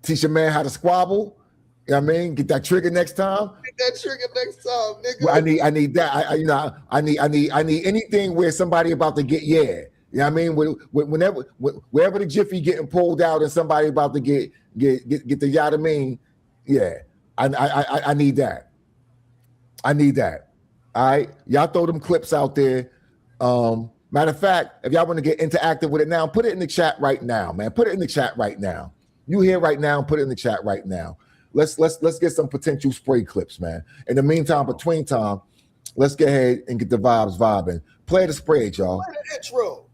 teach a man how to squabble. You know what I mean? Get that trigger next time. Get that trigger next time, nigga. Well, I need that. I need anything where somebody about to get You know what I mean? Wherever the jiffy getting pulled out and somebody about to get the yada mean, yeah. I need that. I need that. All right. Y'all throw them clips out there. Matter of fact, if y'all want to get interactive with it now, put it in the chat right now, man. Put it in the chat right now. You here right now, put it in the chat right now. Let's get some potential spray clips, man. In the meantime, between time, let's get ahead and get the vibes vibing. Play the spread, y'all. Play the intro.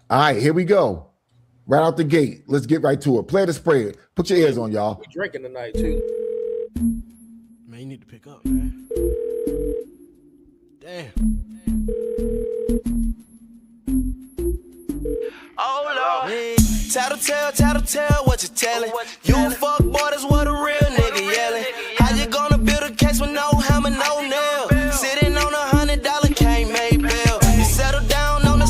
All right, here we go. Right out the gate. Let's get right to it. Play the spread. Put your ears on, y'all. We drinking tonight too. Man, you need to pick up, man. Damn. Oh Lord, tattletale, what you telling? You a fuck boy, that's what a real nigga yelling. How you gonna build a case with no hammer, no nail? Sitting on $100 can't make bail. You settle down on the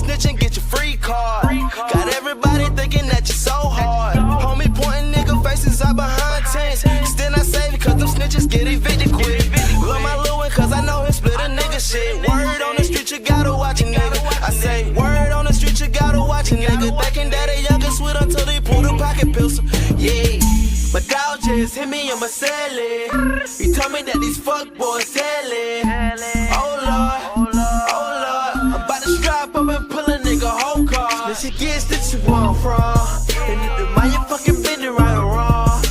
pocket pistol, yeah. My dog just hit me on my celly. He told me that these fuck boys telling. Oh Lord, I'm about to strap up and pull a nigga whole car. Then she gets that you want from. And if the mind you fucking bending right or wrong.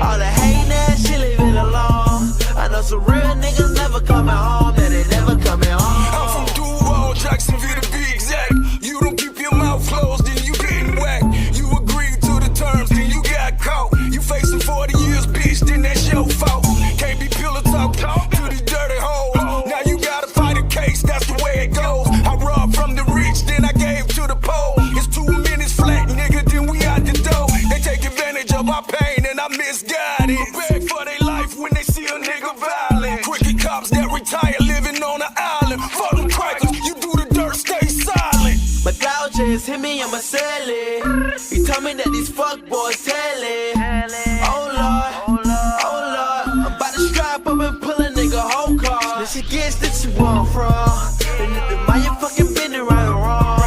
All the hating ass shit, leave it alone. I know some real niggas never coming home, that they never coming home. I'm from Duval, Jacksonville to be exact. You don't keep your mouth closed, then you getting whacked. You agreed to the terms, then you got caught. You facing 40 years, bitch, then that's your fault. Can't be pillow talking to these dirty hoes. Now you gotta fight a case, that's the way it goes. I robbed from the rich, then I gave to the poor. It's 2 minutes flat, nigga, then we out the door. They take advantage of our pain and I misguided. Beg for their life when they see a nigga violent. Cricket cops that retire living on an island. Fuck them crackers, you do the dirt, stay silent. My dog just hit me on my celly. He told me that these fuck boys telling. Oh Lord, I'm about to strap up and pull a nigga whole car. Then she gets that you want from. And if the mind you fucking bending right or wrong.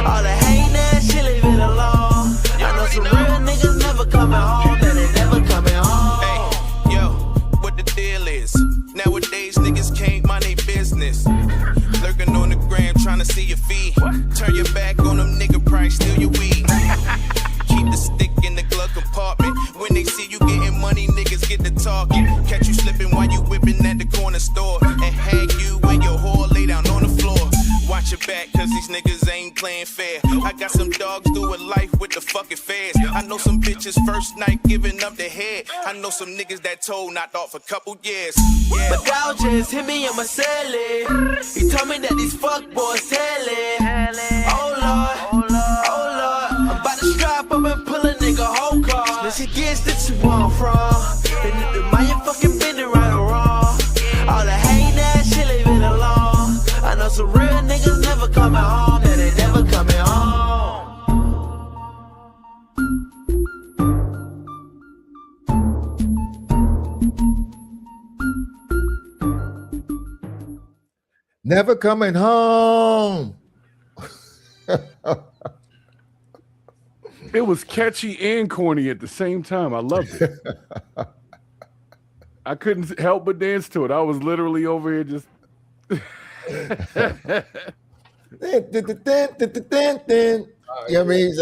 All the hating ass shit, leave it alone. I know some real niggas never coming home, that they never coming home. Hey, yo, what the deal is? Nowadays niggas can't mind their business. Lurking on the gram trying to see your feed. Turn your back on them nigga, probably steal your weed. Keep the stick in the glove compartment. When they see you getting money, niggas get to talking. Catch you slipping while you whipping at the corner store. And hang you when your whore lay down on the floor. Watch your back, cause these niggas ain't playing fair. I got some dogs doing life with the fucking feds. I know some bitches first night giving up their head. I know some niggas that told knocked off a couple years. Yeah. My dog just hit me on my celly. He told me that these fuck boys telling. Oh Lord, I'm about to strap up and pull a nigga whole car. Then she gets that you want from. And if the mind you fucking bending right or wrong. All the hating ass shit, leave it alone. I know some real niggas never coming home, that they never coming home. Never coming home. It was catchy and corny at the same time. I loved it. I couldn't help but dance to it. I was literally over here just. You know what I mean?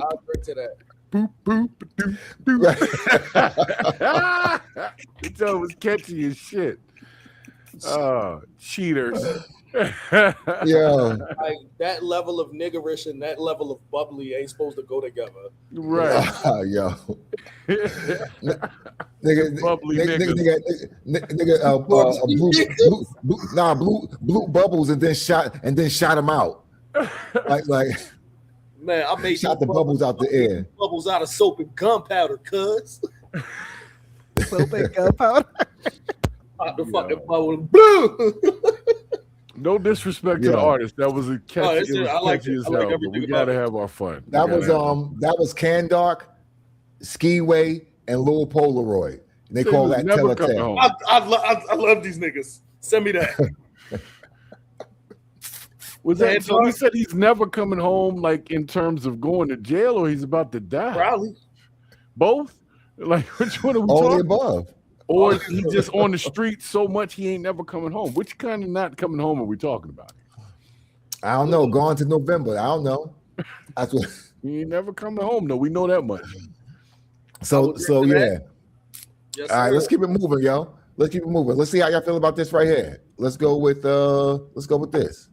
I'll agree to that. Boop, boop, doop, doop. You tell it was catchy as shit. Oh, cheaters. Yeah. Like that level of niggerish and that level of bubbly ain't supposed to go together. Right. Yo. Bubbly blue bubbles and then shot him out. like Man, I made shot the bubbles out the air. Bubbles out of soap and gunpowder, cuz. Soap and gunpowder. Out the fucking bubble. Blue. No disrespect to the artist. That was a catchy, I like it. as hell. But we gotta have our fun. That was Kandark, Skiway, and Lil Polaroid. They call that Telltale. I love these niggas. Send me that. Was that so? He said he's never coming home, like in terms of going to jail, or he's about to die. Probably both. Like which one are we all talking? the above. Or he just on the street so much he ain't never coming home. Which kind of not coming home are we talking about? I don't know. Gone to November. I don't know. That's what. He ain't never coming home. No, we know that much. So yeah. Yes, all right, sir. let's keep it moving, yo. Let's keep it moving. Let's see how y'all feel about this right here. Let's go with this.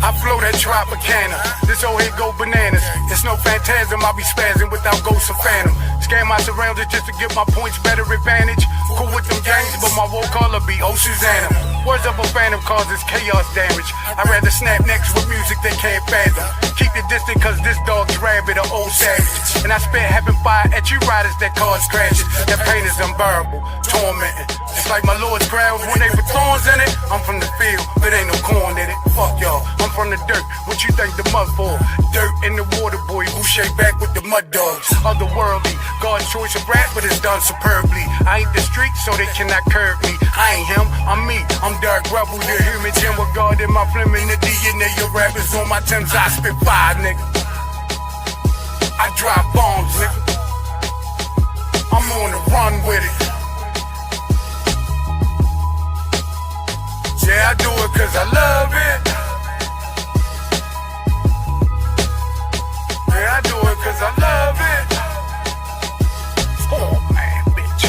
I flow that Tropicana, this old head go bananas. It's no phantasm, I'll be spazzing without ghosts or phantom. Scam my surroundings just to get my points better advantage. Cool with them gangs, but my woke color be oh Susanna. Words of a phantom causes chaos damage. I'd rather snap necks with music they can't fathom. Keep it distant cause this dog's rabid or old savage. And I spit having fire at you riders that cause crashes. That pain is unbearable, tormenting. Just like my Lord's crowds when they put thorns in it. I'm from the field, but ain't no corn in it. Fuck y'all, I'm from the dirt. What you think the mud for? Dirt in the water, boy. Who shake back with the mud dogs? Otherworldly, God's choice of rap, but it's done superbly. I ain't the street, so they cannot curb me. I ain't him, I'm me. I'm Dark Rebel, the human gem with God in my Fleming, the DNA. Your rappers on my Thames, I spit fire, nigga. I drop bombs, nigga. I'm on the run with it. Yeah, I do it cause I love it. Yeah, I do it cause I love it. Oh man, bitch.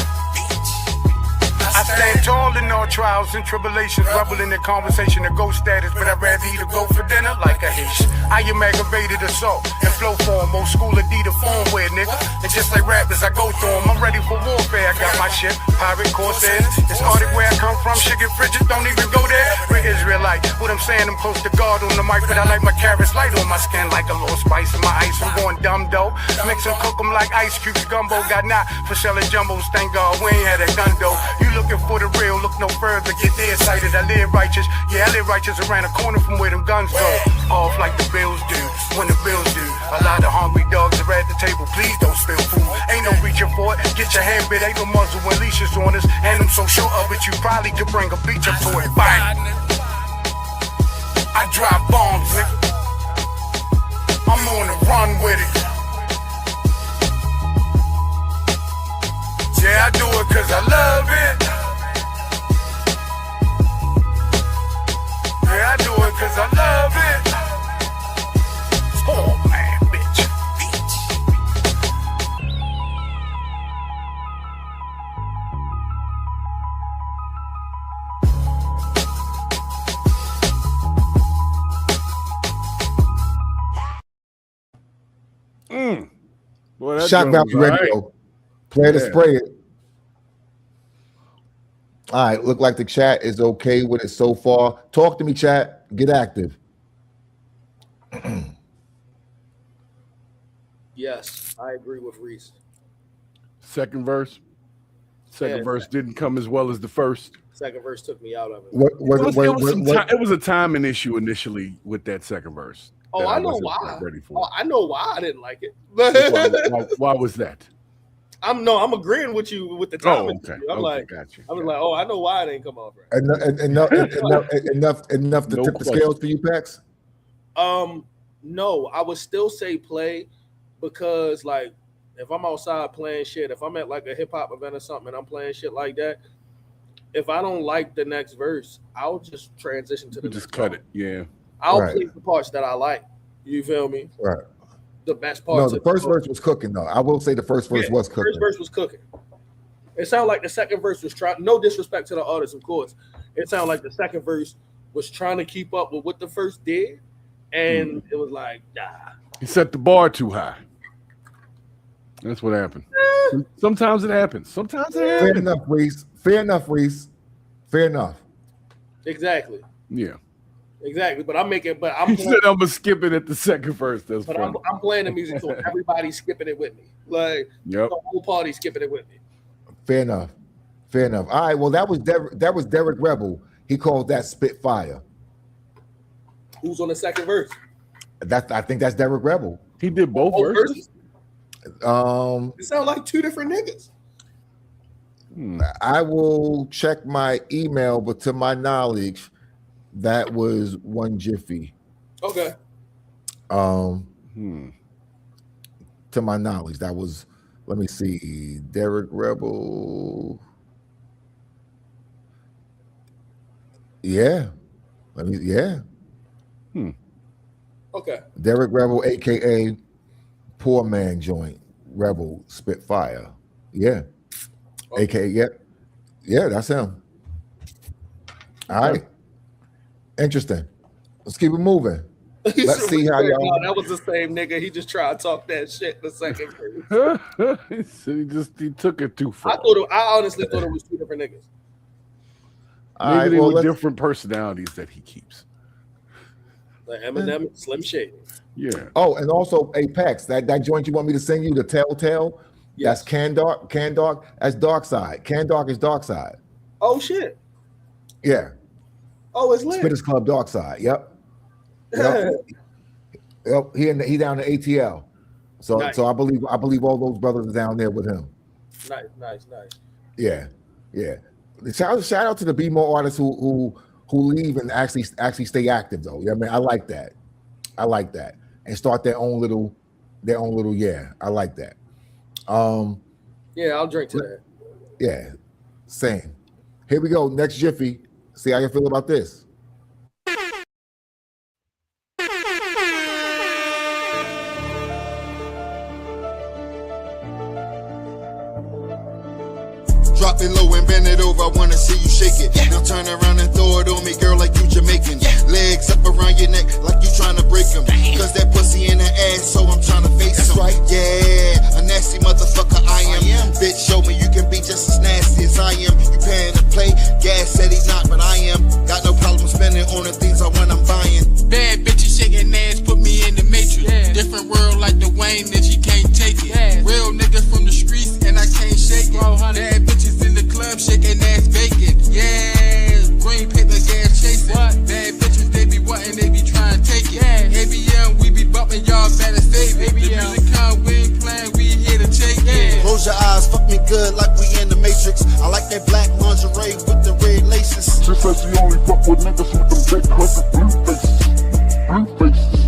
I stand tall in all trials and tribulations, rebel in the conversation of ghost status, but I'd rather eat a go for dinner like a Haitian. I am aggravated assault and flow form, old school Adidas form wear, nigga. And just like rappers, I go through them. I'm ready for warfare. I got my shit, pirate corsairs. It's Arctic where I come from. Shit get frigid, don't even go there. We're Israelite. What I'm saying, I'm close to God on the mic, but I like my carrots light on my skin like a little spice in my ice. I'm going dumb though. Mix and cook them like ice cubes. Gumbo got not for selling jumbos. Thank God we ain't had a gun though. You looking for the real, look no further. Get there excited. I live righteous. Yeah, I live righteous around the corner from where them guns go. Off like the bills do. When the bills do. A lot of hungry dogs are at the table. Please don't spill food. Ain't no reaching for it. Get your hand bit. Ain't no muzzle when leashes on us. And I'm so sure of it. You probably could bring a beach up to it. Bang. I drop bombs, nigga. I'm on the run with it. Yeah, I do it cause I love it. Yeah, I do it cause I love it. Oh man, bitch. Boy, that Shak drum was Value all right. Radio. Play to Yeah. spray it. All right, look like the chat is okay with it so far. Talk to me, chat. Get active. Yes, I agree with Reese. Second verse. Second Yeah. verse didn't come as well as the first. Second verse took me out of it. It was a timing issue initially with that second verse. Oh, that I know wasn't why. Ready for. Oh, I know why I didn't like it. Why was that? I'm agreeing with you with the Oh, time. okay. I'm Okay, like, got you. I was like, oh, I know why it didn't come out right. Enough to No tip the question. scales for you, Pex? No, I would still say play because like if I'm outside playing shit, if I'm at like a hip hop event or something and I'm playing shit like that, if I don't like the next verse, I'll just transition to the Just next cut song. it. Yeah. I'll Right. play the parts that I like. You feel me? Right. The best No, parts. the of first song. verse was cooking, though. I will say the first verse was First cooking. verse was cooking. It sounded like the second verse was trying. No disrespect to the artist, of course. It sounded like the second verse was trying to keep up with what the first did, and it was like, nah. He set the bar too high. That's what happened. Sometimes it happens. Sometimes it Fair happens. enough, Reese. Fair enough, Reese. Fair enough. Exactly. Yeah. Exactly. But I'm making. But I'm. He Playing, said I'm gonna skip it at the second verse. That's but funny. I'm playing the music so everybody's skipping it with me. Like Yep. the whole party skipping it with me. Fair enough. Fair enough. All right. Well, that was Derek Rebel. He called that Spitfire. Who's on the second verse? I think that's Derek Rebel. He did both verses. It sounds like two different niggas. I will check my email, but to my knowledge, that was one Jiffy. Okay. To my knowledge, that was. Let me see. Derek Rebel. Yeah. Yeah. Okay. Derek Rebel, aka Poor Man Joint. Rebel Spitfire. Yeah. AKA, yeah, that's him. All right. Interesting. Let's keep it moving. Let's see how y'all. No, that was the same nigga. He just tried to talk that shit the second verse. he took it too far. I honestly thought it was two different niggas. Maybe they were different personalities that he keeps. Like Eminem, and Slim Shady. Yeah. Oh, and also Apex, that joint you want me to send you, the Telltale. Yes. That's Can Dark. That's Dark Side. Can Dark is Dark Side. Oh shit. Yeah. Oh, it's lit. Spitters Club Dark Side. Yep. Yep. He down in ATL. So Nice. so I believe all those brothers are down there with him. Nice. Yeah. Shout out to the B-more artists who leave and actually stay active though. Yeah, I mean, I like that. And start their own little yeah. I like that. Yeah, I'll drink to that. Yeah, same. Here we go. Next Jiffy. See how you feel about this. Drop it low and bend it over, I wanna see you shake it. Now turn around and throw it on me, girl, like you Jamaican. Legs up around your neck, like you trying to break them. Cause that pussy in the ass, so I'm trying to face him. Right. Yeah, a nasty motherfucker I am. Bitch, show me you can be just as nasty as I am. You paying to play, Gas said he's not, but I am. Got no problem spending on the things I want, I'm buying. Bad bitches shaking ass, put me in the matrix. Different world like Dwayne, and she can't take it. Real nigga from the streets, and I can't shake it. Bad bitches in the club, shaking ass bacon. Yeah, green paper gas chasing. Bad bitches, they be wanting, they be trying to take it. ABM, we be bumping, y'all better save it. The music come, we ain't playing, we here to take it. Close your eyes, fuck me good like we in the Matrix. I like that black lingerie with the red laces. She says she only fuck with niggas with them big crooked blue faces. Blue faces.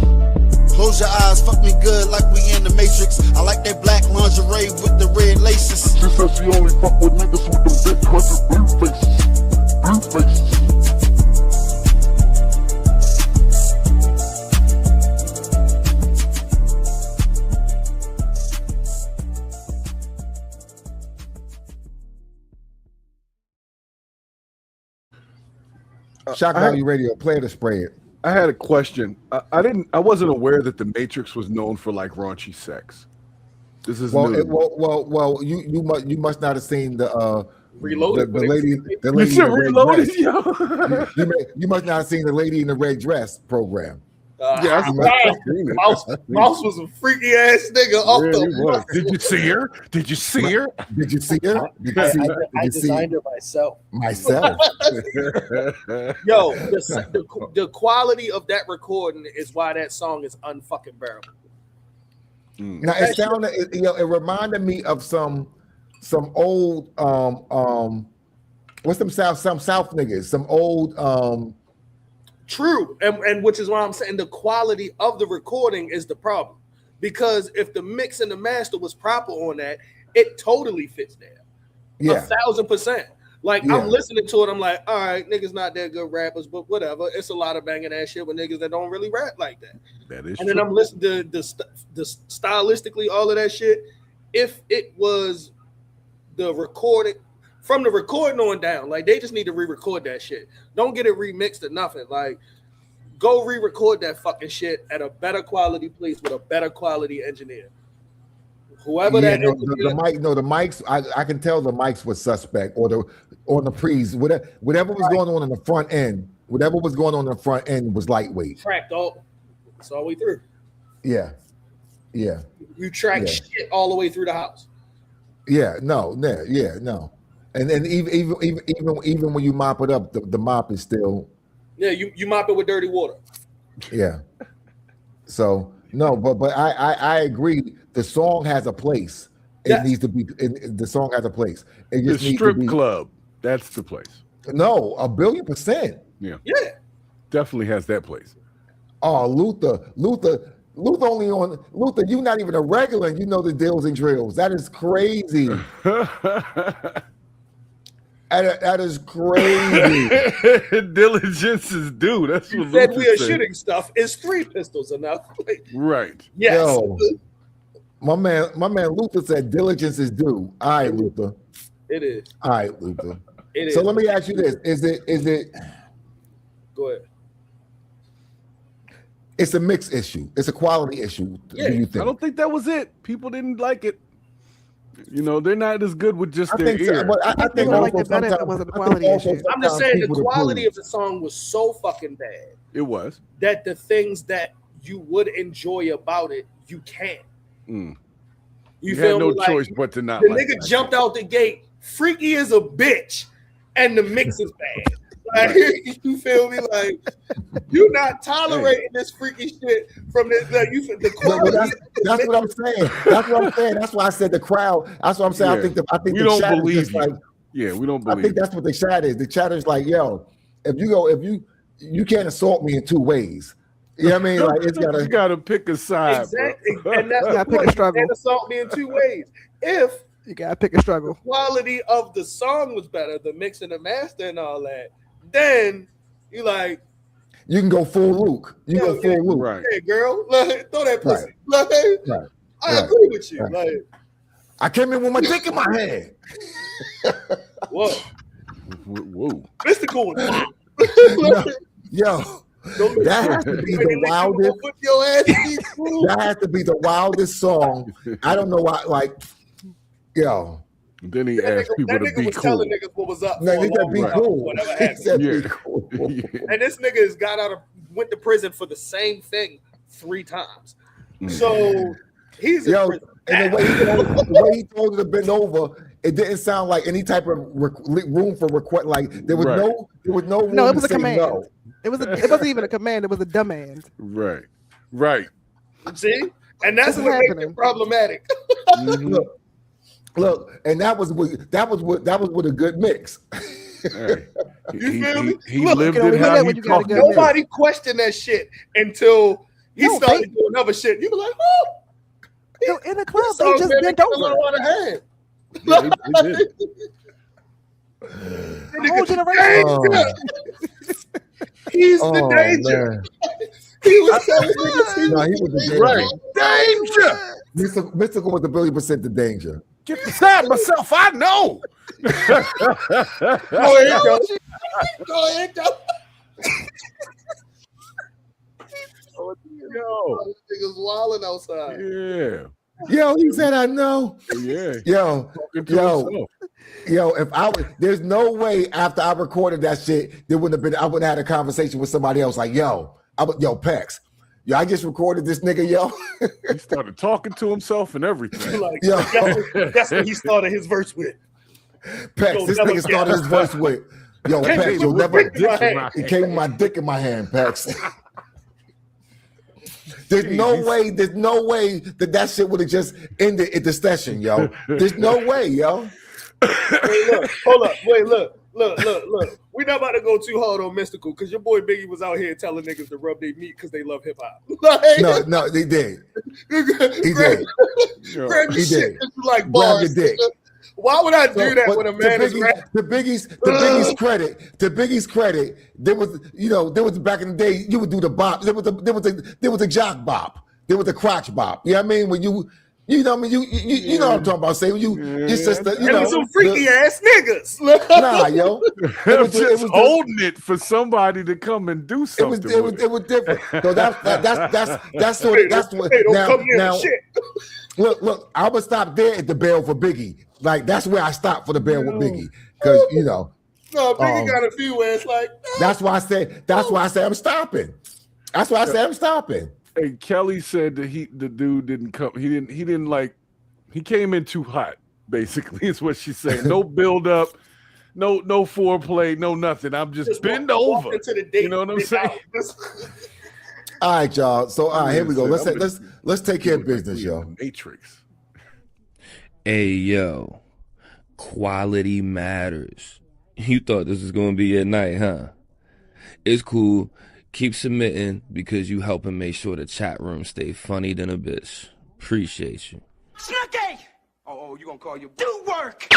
Close your eyes, fuck me good like we in the Matrix. I like that black lingerie with the red laces. She says she only fuck with niggas with them big crooked blue faces. Blue faces. Shock Value Radio, play it or spray it. I had a question. I wasn't aware that the Matrix was known for like raunchy sex. This is new. You must not have seen the Reloaded. The lady You said Reloaded, yo. You must not have seen the lady in the red dress program. Mouse was a freaky ass nigga off the. Did you see her? Did you see her? Did you see her? I designed her myself. Yo, the quality of that recording is why that song is unfucking bearable. Now it sounded, it reminded me of some old what's some South niggas, some old True, and which is why I'm saying the quality of the recording is the problem, because if the mix and the master was proper on that, it totally fits there. 1,000%. Like I'm listening to it, I'm like, all right, niggas not that good rappers, but whatever. It's a lot of banging ass shit with niggas that don't really rap like that. That is and true. then I'm listening to the stylistically all of that shit. If it was the recording. From the recording on down, like they just need to re-record that shit. Don't get it remixed or nothing. Like, go re-record that fucking shit at a better quality place with a better quality engineer. Whoever that is. The mics. I can tell the mics was suspect, or the pre's. Whatever was going on in the front end. Whatever was going on in the front end was lightweight. Tracked all. It's all the way through. Yeah. You track shit all the way through the house. No. And then even when you mop it up, the mop is still. Yeah, you mop it with dirty water. Yeah. So no, but I agree. The song has a place. It needs to be. The song has a place. It just the strip club. That's the place. No, 1,000,000,000%. Yeah. Definitely has that place. Oh, Luther only on Luther. You're not even a regular. And you know the deals and drills. That is crazy. That is crazy. Diligence is due. That's what said. Luther We are said. shooting stuff. Is 3 pistols enough? Right. Yes. Yo, my man Luther said diligence is due. All right, Luther. It is. All right, Luther. It so is. let me ask you this: Is it? Go ahead. It's a mix issue. It's a quality issue. Yeah, do you think? I don't think that was it. People didn't like it. You know, they're not as good with just I their think so, ear. but I think like also it better if it sometimes- wasn't a I think quality also issue. I'm just sometimes saying the people quality approve. of the song was so fucking bad It was. that the things that you would enjoy about it, you can't. Mm. You You feel had no me? Like, choice but to not the like nigga that. jumped out the gate, freaky as a bitch, and the mix is bad. Like, you feel me? Like, you're not tolerating this freaky shit from the quality. That's what I'm saying. That's what I'm saying. That's why I said the crowd. That's what I'm saying. Yeah. I think we the don't chat is believe just you. like. Yeah, we don't believe. I think that's what the chat is. The chat is like, yo, if you can't assault me in two ways. You know what I mean? Like it's you gotta pick a side. Exactly, Bro. and that's the point. You can't assault me in two ways. If you gotta pick a struggle, the quality of the song was better, the mix and the master and all that, then you like. You can go full Luke. You go full Luke. Right. Hey, girl, like, throw that pussy. Right. Like, Right. I agree with you. Right. Like, I came in with my dick in my hand. Whoa. Mystical was hot. Yo, that has to be the wildest. That has to be the wildest song. I don't know why. Like, yo. Then he asked people to be was cool. Telling niggas what was up. No, he said be cool. Whatever He happened. said be cool. And this nigga has went to prison for the same thing 3 times. So he's in prison. And the way he told her to bend over, it didn't sound like any type of room for request. Like there was no room. No, it was a to say command. no. It wasn't even a command. It was a demand. Right. See, and that's what makes it problematic. Look, and that was with a good mix. Hey, You feel me? He lived it how he talked. Nobody questioned that shit until he started doing other shit. You be like, oh. Yo, in the club, they just bent over. Yeah, he did. The whole generation. He's the danger. He was telling niggas No, he was the danger. Danger. Mystical was the $1,000,000,000 the danger. Get beside myself. I know. Go ahead, go. Go ahead, go. Yo, this nigga's wilding outside. Yeah. Yo, he said, I know. Yeah. Yo. If I was, there's no way after I recorded that shit, I wouldn't have had a conversation with somebody else like, yo, Pex. Yo, I just recorded this nigga, yo. He started talking to himself and everything. Like, Yo. that's what he started his verse with. Pex, this nigga started his verse with, yo, Pex, you'll never. It came with my dick in my hand, Pex. There's no way that shit would have just ended at the session, yo. There's no way, yo. Hey, look, hold up. Wait, look. We're not about to go too hard on Mystical because your boy Biggie was out here telling niggas to rub their meat because they love hip hop. Like, No, he did. He did. Grab your shit because you like bars. Grab your dick. Why would I do that when a man is to Biggie's credit, there was back in the day you would do the bop. There was a jock bop. There was a crotch bop. You know what I mean? When you know what I mean? You know what I'm talking about. Say your sister, it was some freaky ass niggas. Nah, yo. It was holding it for somebody to come and do something. It was different. So that's what now. Look, I would stop there at the bell for Biggie. Like that's where I stopped for the bell with Biggie. Because No, Biggie got a few where it's like that's why I said I'm stopping. That's why I said I'm stopping. Hey, Kelly said that the dude didn't come. He didn't like. He came in too hot. Basically, is what she's saying. No build up, no foreplay, no nothing. I'm just bend over. You know what I'm saying? All right, y'all. So all right, here we go. Let's take care of business, yo. Matrix. Hey, yo, quality matters. You thought this was gonna be at night, huh? It's cool. Keep submitting because you helping make sure the chat room stay funny than a bitch. Appreciate you. Snooky! Oh, you gonna call your do work?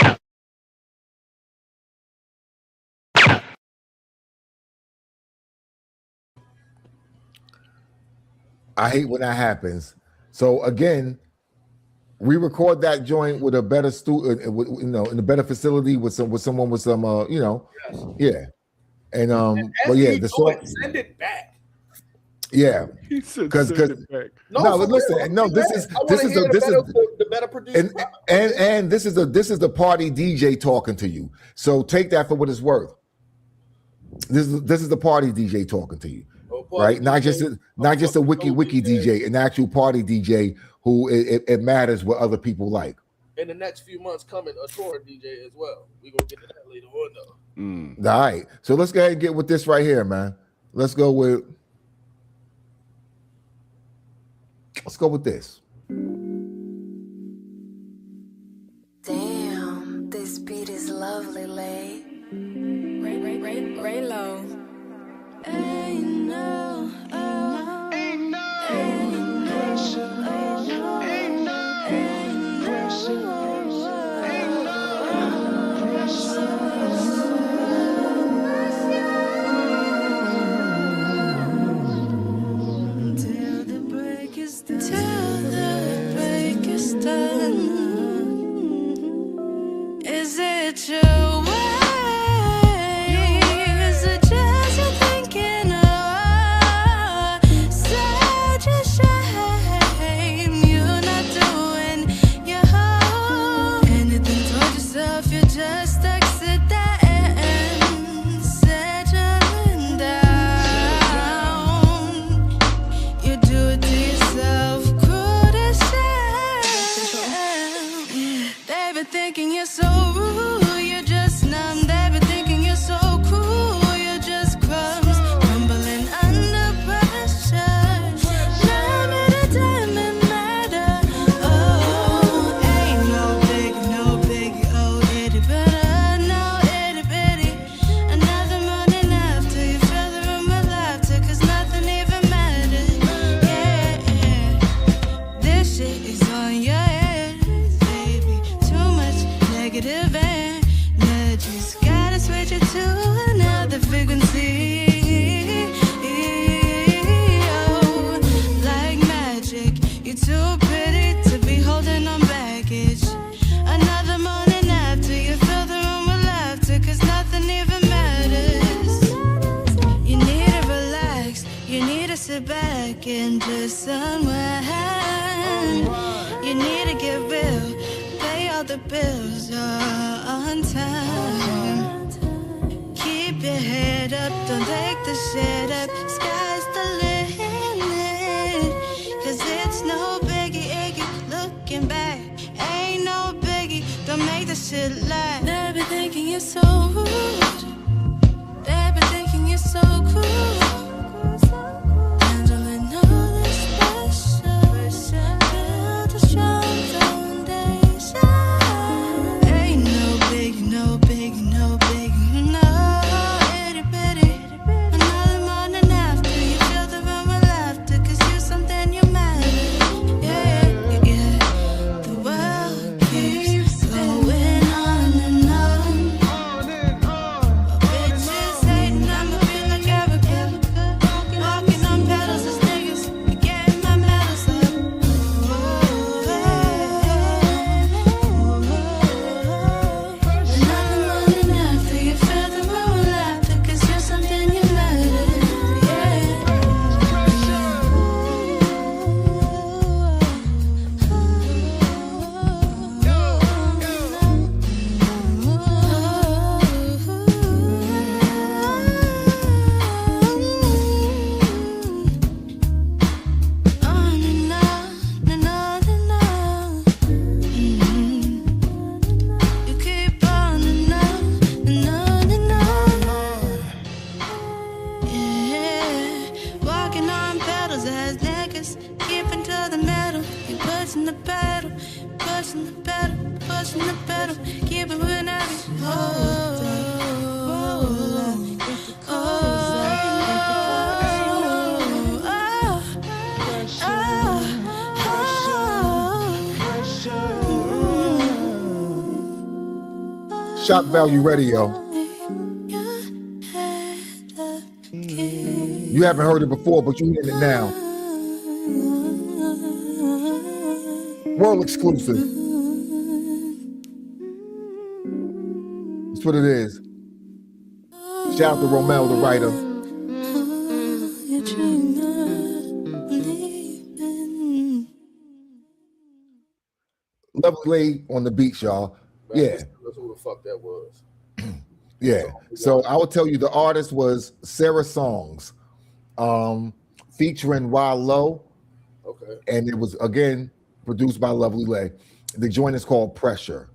I hate when that happens. So again, we record that joint with a better student, in a better facility with someone with some, yeah. And but yeah, the song. Send it back. Yeah, because no, listen, no, this is the better producer, and this is the party DJ talking to you. So take that for what it's worth. This is the party DJ talking to you, right? Not just a wiki DJ, an actual party DJ who it matters what other people like. In the next few months, coming a tour DJ as well. We gonna get to that later on though. All right. So let's go ahead and get with this right here, man. Let's go with this. Damn, this beat is lovely, Lay. Ray low. Ain't no, ain't no, ain't no, ain't no, ain't till the break is done. Till the break is done. Is it your way? Is it just you thinking of such a shame? You're not doing your whole anything toward yourself. You just exit that and settling down. You do it to yourself, cruel to shame. They've been thinking you're so rude, you're just numb. They've been thinking you're so cruel, you're just crumbs, crumbling under pressure. None of the time it matter. Oh, ain't no biggie, oh, itty bitty, no itty bitty. Another morning after you fill the room with laughter, 'cause nothing even matters. Yeah, this shit is on your head, baby. Too much negative energies. Gotta switch it to another frequency. Oh, like magic, you're too pretty to be holding on baggage. Another morning after you fill the room with laughter, 'cause nothing even matters. You need to relax, you need to sit back and just unwind. You need to get real, pay all the bills on time. Keep your head up, don't take the shit up. Sky's the limit, 'cause it's no biggie, iggy. Looking back, ain't no biggie. Don't make the shit last. They've been thinking you're so rude. They've been thinking you're so cool. Handling all this pressure, build a strong foundation. Ain't no biggie, no biggie, no biggie, no itty bitty. Another morning after you fill the room with laughter, 'cause you're something you matter. Yeah, yeah. The world keeps going on and on. Bitches hating, I'ma be like Erica. Walking on pedals as niggas, getting my medals up. Another morning after you fill the room with laughter, 'cause you're something you matter. On and on and on and on. You keep on and on and on and on. Yeah, walking on pedals as niggas, keeping to the metal. You pushing the pedal, pushing the pedal, pushing the pedal, keep it moving heavy. Shock Value Radio. You haven't heard it before, but you're hearing it now. World exclusive. That's what it is. Shout out to Romel, the writer. Lovely on the beach, y'all. Man, Yeah. that's who the fuck that was. Yeah. So I will tell you the artist was Sarah Songs, featuring Low. Okay. And it was again produced by Lovely Lay. The joint is called Pressure.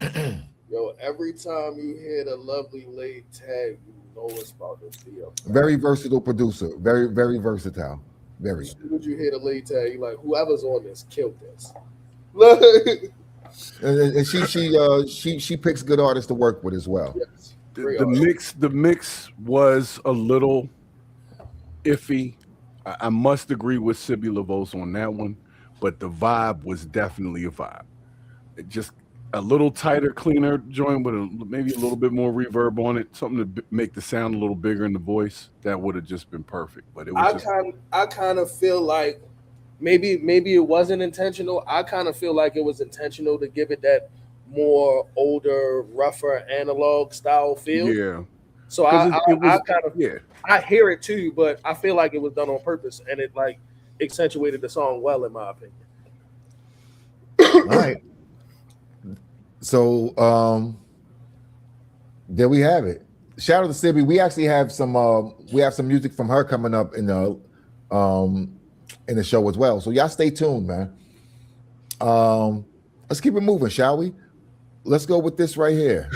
Yo, every time you hear the lovely laid tag, you know it's about to be a Very versatile producer. Very, very versatile. Very. As soon as you hear the laid tag, you're like, whoever's on this, killed this. And she picks good artists to work with as well. Yes. The mix was a little iffy. I must agree with Sibby LaVos on that one, but the vibe was definitely a vibe. It just a little tighter, cleaner joint with maybe a little bit more reverb on it, something to make the sound a little bigger in the voice. That would have just been perfect. But it was I kind of feel like maybe it wasn't intentional. I kind of feel like it was intentional to give it that more older, rougher analog style feel. Yeah. So I kind of I hear it too, but I feel like it was done on purpose and it like accentuated the song well, in my opinion. All right. So there we have it. Shout out to Sibby. We actually have some music from her coming up in the show as well. So y'all stay tuned, man. Let's keep it moving, shall we? Let's go with this right here.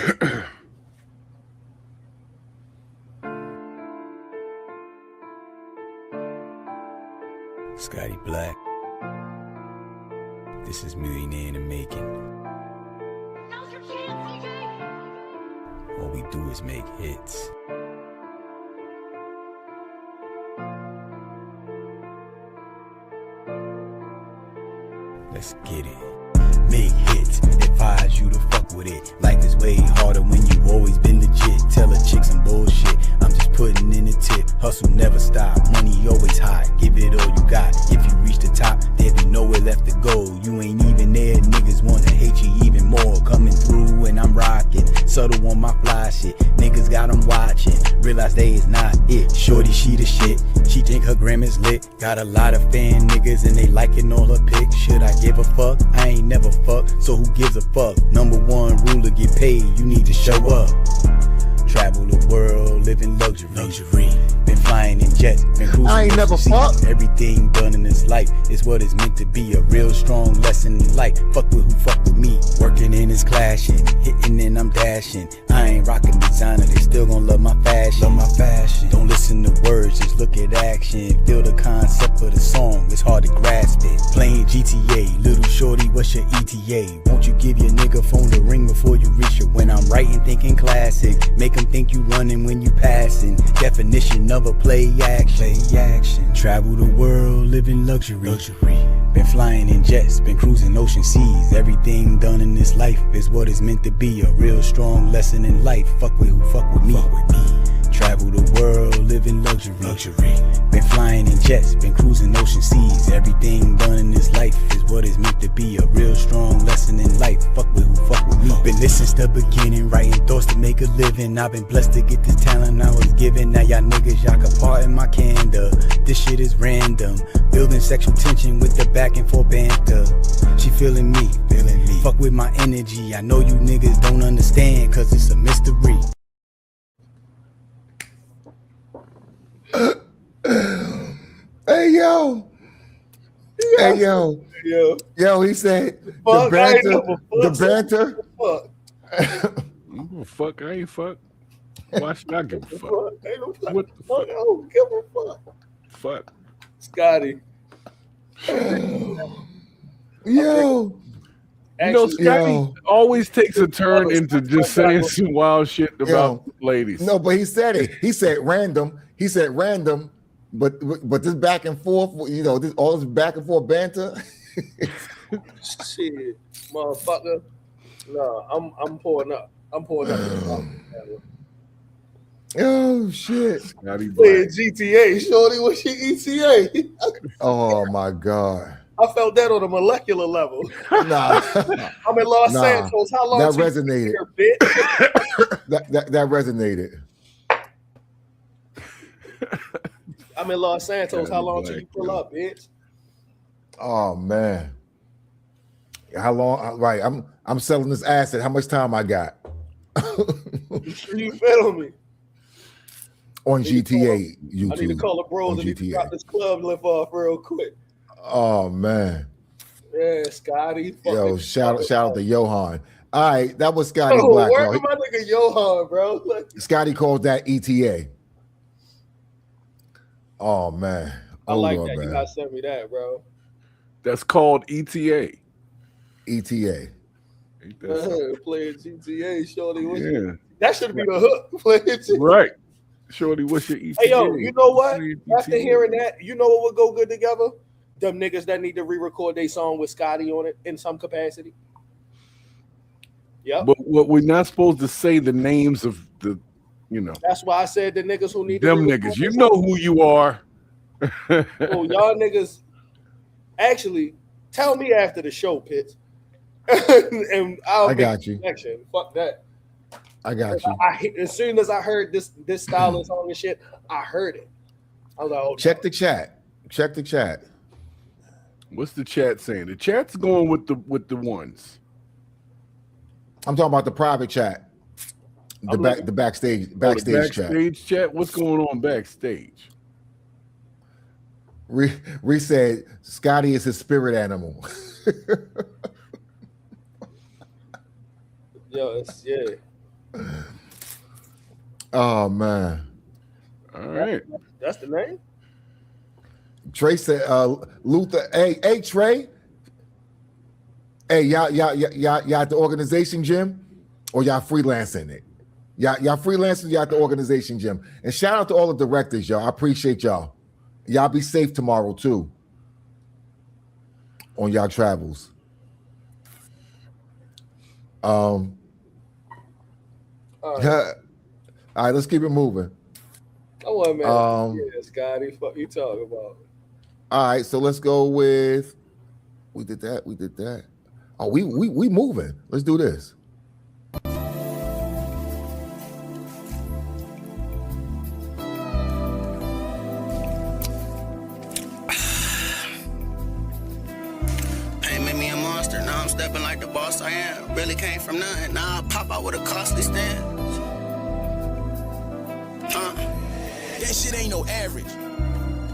Scotty Black. This is Millionaire in the Making. All we do is make hits. Let's get it. Make hits, advise you to fuck with it. Life is way harder when you always been legit. Tell a chick some bullshit, I'm just putting in a tip. Hustle never stop, money always high. Give it all you got. If you reach the top, there be nowhere left to go. You ain't even there, niggas wanna hate you even more. Coming through and I'm rocking, subtle on my fly shit. Niggas got them watching, realize they is not it. Shorty, she the shit, she think her gram is lit. Got a lot of fan niggas and they liking all her pics. Should I give a fuck? I ain't never fuck, so who gives a fuck? Number one rule to get paid, you need to show up. Travel the world, living luxury. Been flying in jets, been cruising. I ain't never fucked. Everything done in this life is what it's meant to be. A real strong lesson in life. Fuck with who fuck with me. Working in is clashing, hitting and I'm dashing. I ain't rocking designer, they still gon' love my fashion. Don't listen to words, just look at action. Feel the concept of the song, it's hard to grasp it. Playing GTA, little shorty, what's your ETA? Won't you give your nigga phone to ring before you reach it? When I'm writing, thinking classic. Make them think you running when you passing. Definition of a play action. Travel the world, living luxury. Been flying in jets, been cruising ocean seas. Everything done in this life is what it's meant to be. A real strong lesson in life. Fuck with who fuck with me. Travel the world, living luxury. Been flying in jets, been cruising ocean seas. Everything done in this life is what it's meant to be. A real strong lesson in life. Fuck with who fuck with me. Been listening since the beginning, writing thoughts to make a living. I've been blessed to get this talent I was given. Now y'all niggas, y'all can pardon my candor. This shit is random. Building sexual tension with the back and forth banter. She feeling me. Fuck with my energy. I know you niggas don't understand, cause it's a mystery. Hey yo, he said Fuck, the banter. Fuck, I ain't fuck. Why should I give a fuck? What the fuck? I don't give a fuck. Fuck. Scotty. Yo. Scotty always takes a turn into just saying some wild shit about ladies. No, but he said it. He said random. But this back and forth, all this back and forth banter. Shit, motherfucker. No, I'm pouring up. Oh shit. Playing GTA, shorty, what's your ETA? Oh my god. I felt that on a molecular level. Nah. I'm in Los Santos. How long that resonated? Here, bitch? that resonated. I'm in Los Santos. How long till you pull up, bitch? Oh man. How long? Right. I'm selling this asset. How much time I got? You feel me? On GTA, YouTube. I need to call the bros and drop this club lift off real quick. Oh man. Yeah, Scotty. Yo, shout out to Johan. All right, that was Scotty Oh, Black, where y'all. my nigga Johan, bro? Like, Scotty called that ETA. Oh man. I Hold like on, that. You man. gotta send me that, bro. That's called ETA. ETA. Ain't that something? Playing GTA, shorty. Yeah. That should be the hook. Playing GTA. Right. Shorty, what's your ETA? Hey, yo, you know what? Playing After ETA. hearing that, you know what would go good together? Them niggas that need to re-record their song with Scotty on it in some capacity. Yep. But what we're not supposed to say the names of the, you know, That's why I said the niggas who need them to niggas. You know who you are. Oh, y'all niggas. Actually, tell me after the show, Pitts. And I'll I make got the you. connection. Fuck that. I got you. As soon as I heard this style of song and shit, I heard it. I was like, oh, Check the chat. Check the chat. What's the chat saying? The chat's going with the ones. I'm talking about the private chat. The I'm looking- the backstage the backstage chat. backstage chat. What's going on backstage? Reese said Scotty is his spirit animal. Yo, yeah. Oh man. All right. That's the name? Trey said Luther. Hey Trey. Hey, y'all at the organization gym or y'all freelancing it? Y'all freelancing, y'all at the organization gym. And shout out to all the directors, y'all. I appreciate y'all. Y'all be safe tomorrow too. On y'all travels. All right, let's keep it moving. Oh, what, man? Yeah, Scotty. Fuck you talking about? All right, so let's go with. We did that. Oh, we moving. Let's do this. Pain made me a monster. Now I'm stepping like the boss I am. Really came from nothing. Now I pop out with a costly stand. That shit ain't no average.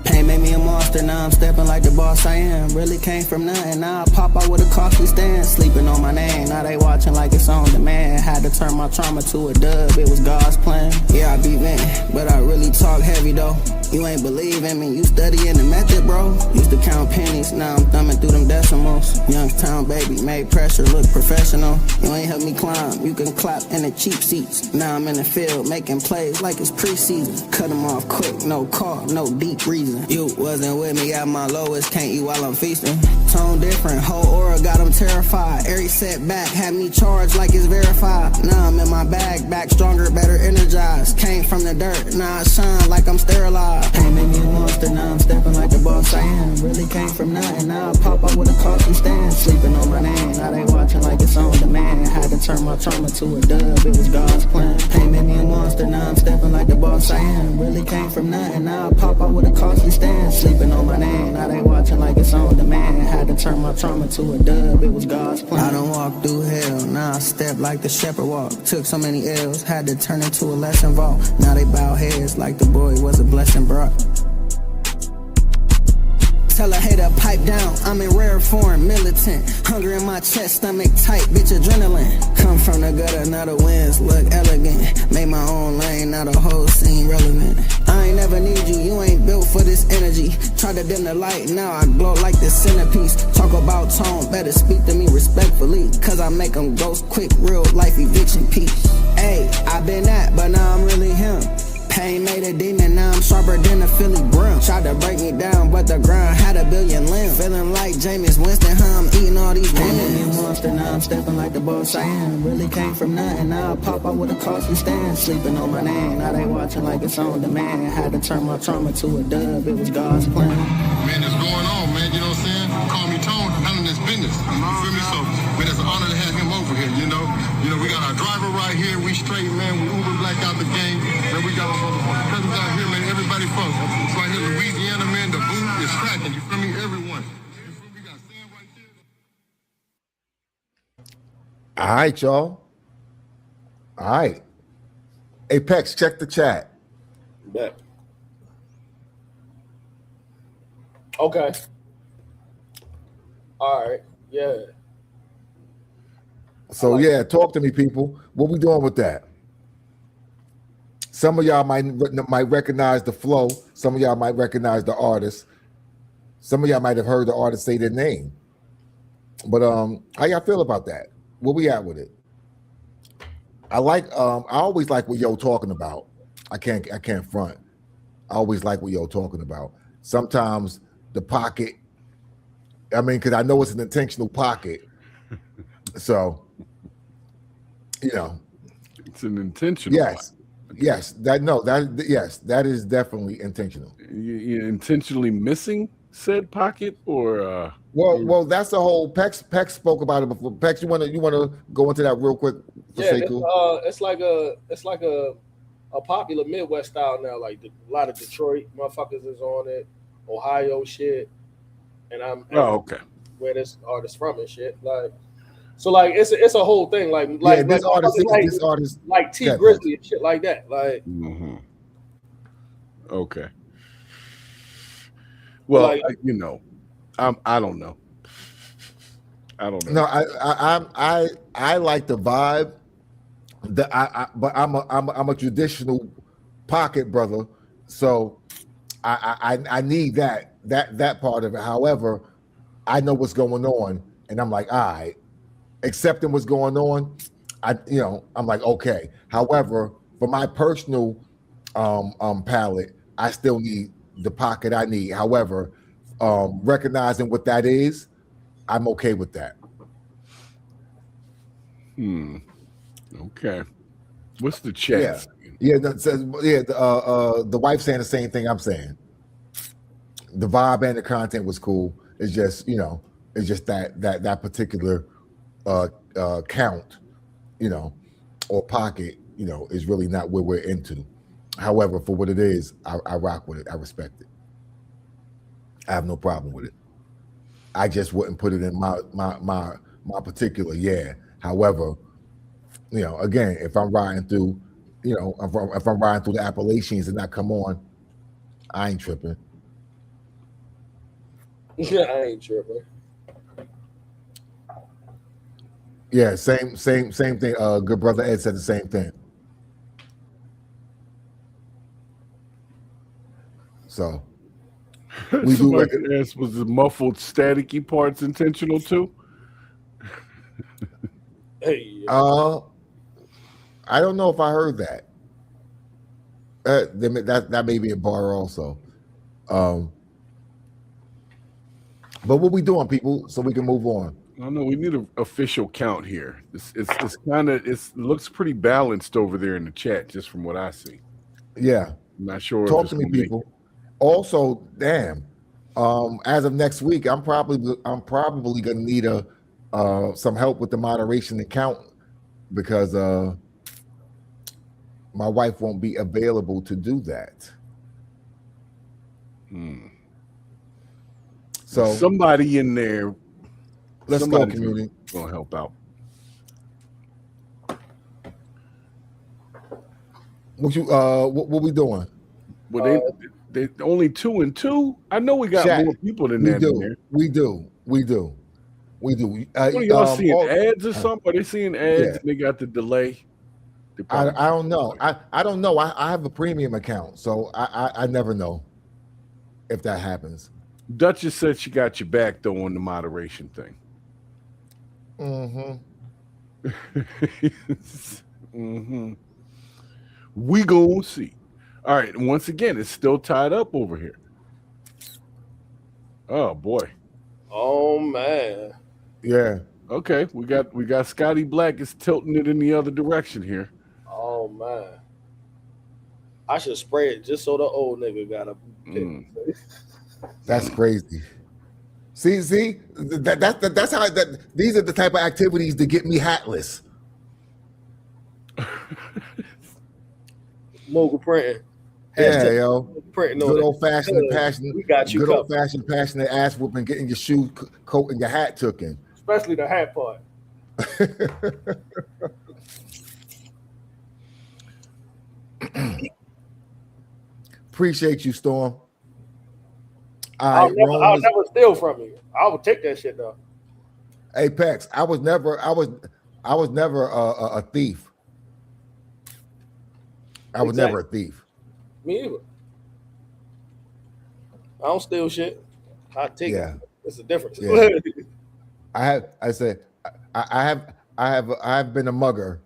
Pain made me a monster, now I'm stepping like the boss I am. Really came from nothing, now I pop out with a costly stand. Sleeping on my name, now they watching like it's on demand. Had to turn my trauma to a dub, it was God's plan. Yeah, I be venting, but I really talk heavy though. You ain't believe in me, you studying the method, bro. Used to count pennies, now I'm thumbing through them decimals. Youngstown baby, made pressure look professional. You ain't help me climb, you can clap in the cheap seats. Now I'm in the field, making plays like it's preseason. Cut them off quick, no call, no deep reason. You wasn't with me at my lowest, can't eat while I'm feasting. Tone different, whole aura got them terrified. Every setback had me charged like it's verified. Now I'm in my bag, back stronger, better energized. Came from the dirt, now I shine like I'm sterilized. Pain made me a monster, now I'm stepping like the boss I am. Really came from nothing, now I pop up with a costly stand. Sleeping on my name, now they watching like it's on demand. Had to turn my trauma to a dub, it was God's plan. Pain made me a monster, now I'm stepping like the boss I am. Really came from nothing, now I pop up with a costly stand. Sleeping on my name, now they watching like it's on demand. Had to turn my trauma to a dub, it was God's plan. I don't walk through hell, now I step like the shepherd walk. Took so many L's, had to turn into a lesson vault. Now they bow heads like the boy was a blessing brought. Tell a hater pipe down, I'm in rare form, militant. Hunger in my chest, stomach tight, bitch adrenaline. Come from the gutter, now the winds look elegant. Made my own lane, now the whole scene relevant. I ain't never need you, you ain't built for this energy. Try to dim the light, now I glow like the centerpiece. Talk about tone, better speak to me respectfully. Cause I make them ghost quick, real life eviction piece. Hey, I been that, but now I'm really him. Pain made a demon, now I'm sharper than a Philly brim. Tried to break me down, but the ground had a billion limbs. Feeling like Jameis Winston, how I'm eating all these wins. Pain made me a monster, now I'm stepping like the boss I am. Really came from nothing, now I pop out with a costly stand. Sleeping on my name, now they watching like it's on demand. Had to turn my trauma to a dub, it was God's plan. Man, it's going on, man, you know what I'm saying? Call me Tone, handling this business, you feel me? So, man, it's an honor to have him over here, you know? We got our driver right here, we straight, man, we Uber Black out the game, and we got our cousins out here, man, everybody from. It's right here, Louisiana, man, the boot is cracking, you feel me? Everyone. All right, y'all. All right. Apex, check the chat. Bet. Okay. All right. Yeah. So yeah, talk to me, people. What we doing with that? Some of y'all might recognize the flow. Some of y'all might recognize the artist. Some of y'all might have heard the artist say their name. But how y'all feel about that? Where we at with it? I always like what Yo talking about. I can't front. I always like what Yo talking about. Sometimes the pocket, I mean, because I know it's an intentional pocket. So, you know. It's an intentional Yes. pocket. Yes. That is definitely intentional. You intentionally missing said pocket, or well, that's the whole Pex spoke about it before. Pex, you wanna go into that real quick for Yeah, Sekou? it's like a popular Midwest style now. Like a lot of Detroit motherfuckers is on it, Ohio shit, and okay, where this artist from and shit. Like, so like it's a whole thing. Like this artist like T Grizzly and shit like that. Like, okay. Well, like, I don't know. I don't know. No, I like the vibe. But I'm a traditional pocket brother, so I need that part of it. However, I know what's going on, and I'm like, all right, accepting what's going on. I'm like, okay. However, for my personal palette, I still need the pocket I need. However, recognizing what that is, I'm okay with that. Okay. What's the chat? The wife saying the same thing I'm saying. The vibe and the content was cool. It's just, it's just that particular count, or pocket, is really not what we're into. However, for what it is, I rock with it. I respect it. I have no problem with it. I just wouldn't put it in my particular. However, again, if I'm riding through, if I'm riding through the Appalachians and not come on, I ain't tripping. Yeah, I ain't tripping. Yeah, same thing. Good brother Ed said the same thing. So we somebody asked, was the muffled staticky parts intentional too? Hey. I don't know if I heard that. That may be a bar also. But what we doing, people, so we can move on? I don't know. We need an official count here. It looks pretty balanced over there in the chat, just from what I see. Yeah, I'm not sure. Talk to me, people. Also, damn. As of next week, I'm probably gonna need some help with the moderation and count, because my wife won't be available to do that. So somebody in there. Let's go, community. Gonna help out. What we doing? Well, they only 2 and 2. I know we got more people than that in there. We do. What are y'all seeing ads or something? Are they seeing ads? And they got the delay. I don't know. I don't know. I have a premium account, so I never know if that happens. Duchess said she got your back though on the moderation thing. We gonna see. All right, and once again, it's still tied up over here. Oh boy. Oh man. Yeah. Okay, we got Scotty Black is tilting it in the other direction here. Oh man. I should spray it just so the old nigga got a pick. That's crazy. See, that's how these are the type of activities that get me hatless. Mogul printing. Yeah, yo. Printing good old fashioned and passionate. We got you. Good old fashioned passionate ass whooping, getting your shoe, coat, and your hat took in. Especially the hat part. Appreciate you, Storm. I'll never steal from you. I will take that shit though. Apex, I was I was never a thief. I was never a thief. Me either. I don't steal shit. I take it. It's a difference. Yeah. I've been a mugger.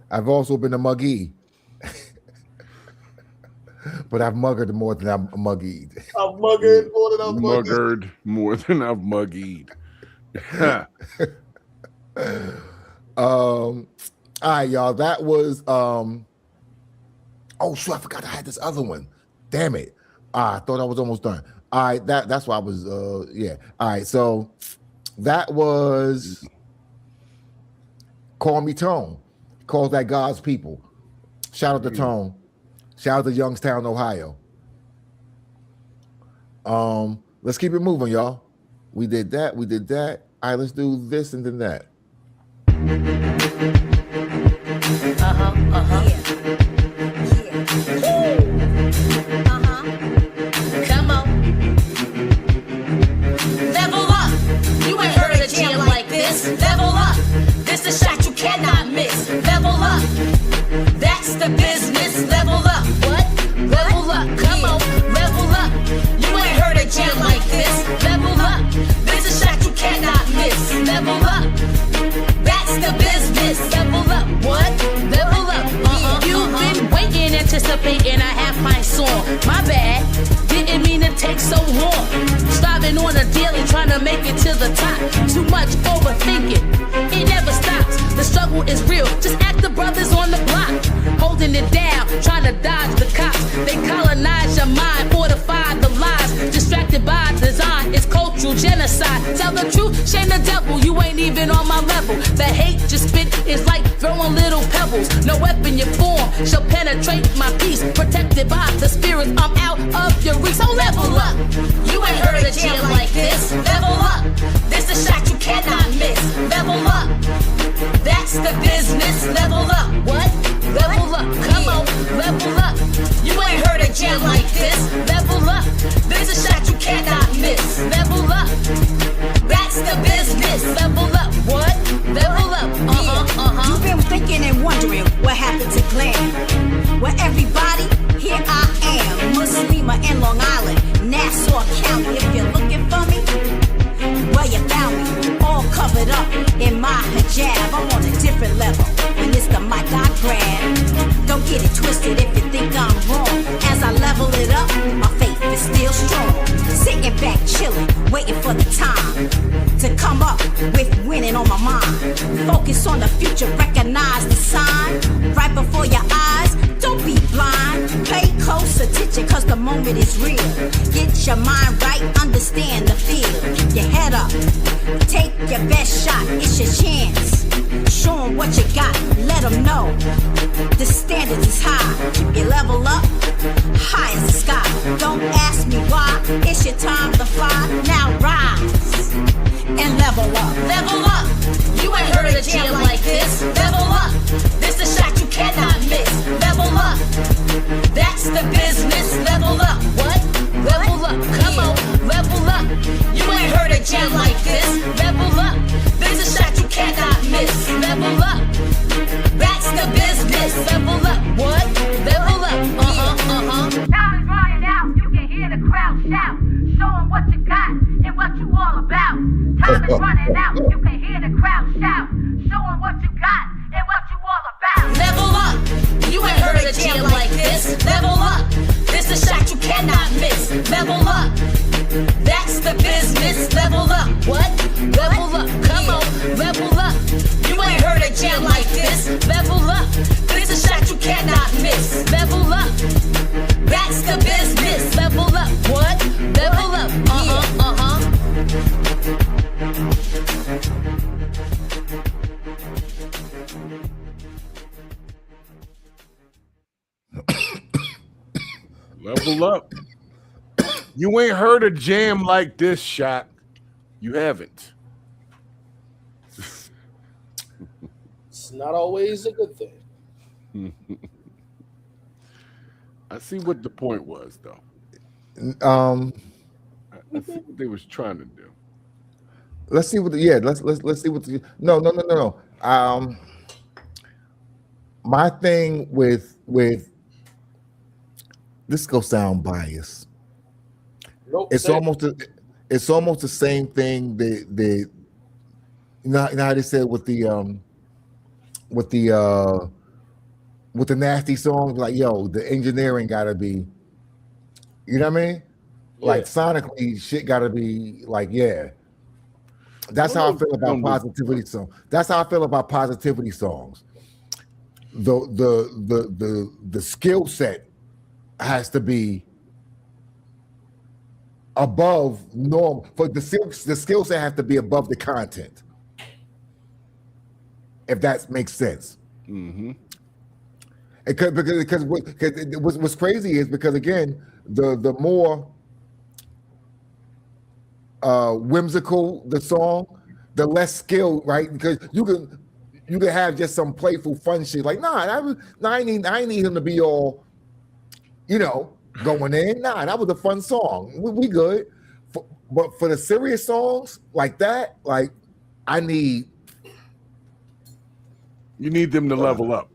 I've also been a muggy. But I've muggered more than I've muggied. I've muggered more than I've muggered more than I've muggied. All right, y'all. That was oh shoot, I forgot I had this other one. Damn it. I thought I was almost done. All right, that's why I was yeah. All right, so that was Call Me Tone. Calls that God's people. Shout out to Tone. Shout out to Youngstown, Ohio. Let's keep it moving, y'all. We did that. All right, let's do this and then that. Come on. Level up. You ain't heard a jam like this. Level up. This a shot you cannot miss. Level up. That's the business. Level up. What? Level up. Come on. Level up. You ain't heard a jam like this. Level up. This a shot you cannot miss. Level up. That's the business. Level up. What? Level up. You've been waiting, anticipating I have my song. My bad. Didn't mean to take so long. Striving on a daily, trying to make it to the top. Too much overthinking. It never stops. The struggle is real. Just ask the brothers on the block. Holding it down, trying to dodge the cops. They colonize your mind, fortify the lies. Distracted by design, it's cultural genocide. Tell the truth, shame the devil. You ain't even on my level. The hate you spit is like throwing little pebbles. No weapon you form shall penetrate my peace. Protected by the spirits, I'm out of your reach. So level up. You ain't heard a jam like this. Level up. This a shot you cannot miss. Level up. That's the business. Level up. What? Level up. Come on. Level up. You ain't heard a jam like this. Level up. This a shot you cannot miss. Level up. That's the business. Level up. What? Level up. You've been thinking and wondering what happened to Glenn. Well, everybody, here I am. Muslima in Long Island, Nassau County. If you're looking for me, well, you found me. All covered up in my hijab. I'm on a different level. When it's the mic I grab. Don't get it twisted if you think I'm wrong. As I level it up, my faith is still strong. Sitting back, chilling, waiting for the time to come up with winning on my mind. Focus on the future, recognize the sign right before your eyes. Don't be blind. Pay close attention, cause the moment is real. Get your mind right, understand the feel. Keep your head up, take your best shot. It's your chance. Show 'em what you got, let 'em know the standards is high. Keep your level up, high as the sky. Don't ask me why, it's your time to fly. Now rise and level up. Level up. You ain't heard a jam like this. Level up. This a shot you cannot miss. Level up. That's the business. Level up. What? Level up. Come on. Level up. You ain't heard a jam like this. Level up. This a shot you cannot miss. Level up. That's the business. Level up. What? Level up. Time is running out. You can hear the crowd shout. Show 'em what you got and what you all about. Time is running out. You can hear the crowd shout. Show 'em what you got and what you all about. Level up. You ain't heard a jam like this. Level up. This a shot you cannot miss. Level up. That's the business. Level up. What? Level up. Come on. Level up. You ain't heard a jam like this. Level up. This a shot you cannot miss. Level up. That's the business. Level up. What? Level up. Level up. You ain't heard a jam like this, Shak. You haven't. It's not always a good thing. I see what the point was, though. I see what they was trying to do. Let's see what. Let's see what. No. My thing with this go sound biased. Nope, It's almost the same thing. You know how they said with the nasty songs, like, yo, the engineering gotta be, you know what I mean? Like sonically, shit gotta be like, yeah. That's how I feel about positivity songs. That's how I feel about positivity songs. The skill set has to be above normal. For the skill set has to be above the content. If that makes sense. Mm-hmm. Because what's crazy is because, again, the more whimsical the song, the less skill, right? Because you can have just some playful fun shit like, I need him to be all, going in. That was a fun song. We good. But for the serious songs like that, like, you need them to level up.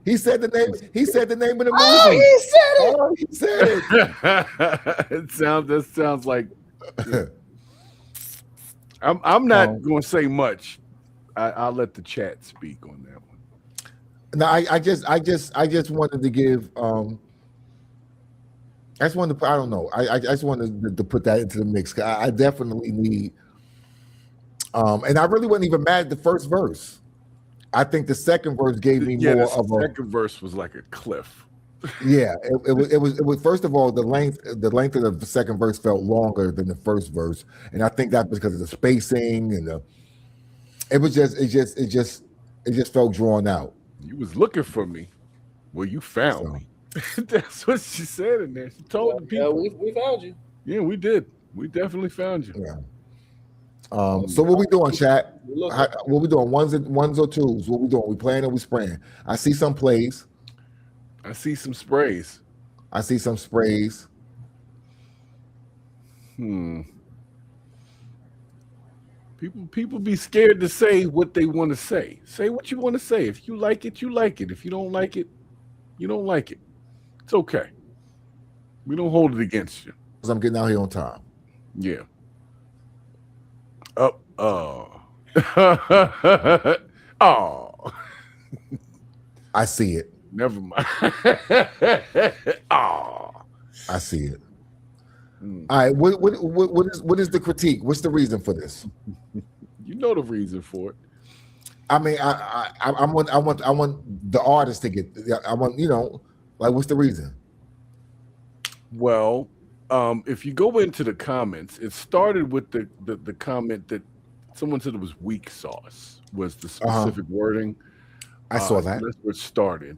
He said the name. He said the name of the movie. Oh, he said it. It sounds like. Yeah. I'm not going to say much. I'll let the chat speak on that one. No, I just wanted to give. I just wanted to. I don't know. I just wanted to put that into the mix. I definitely need. And I really wasn't even mad at the first verse. I think the second verse gave me more of a. The second verse was like a cliff. Yeah, it was. First of all, the length of the second verse felt longer than the first verse, and I think that's because of the spacing and it just felt drawn out. You was looking for me. Well, you found me. That's what she said in there. She told the people. Yeah, we found you. Yeah, we did. We definitely found you. Yeah. So what we doing, chat? What we doing? Ones or twos? What we doing? We playing or we spraying? I see some plays. I see some sprays. I see some sprays. People be scared to say what they want to say. Say what you want to say. If you like it, you like it. If you don't like it, you don't like it. It's okay. We don't hold it against you. Because I'm getting out here on time. Yeah. Oh. I see it. Never mind. I see it. All right. What is the critique? What's the reason for this? You know the reason for it. I mean, I want the artist to get. I want, like, what's the reason? Well, if you go into the comments, it started with the comment that someone said it was weak sauce was the specific wording. I saw that. That's what started.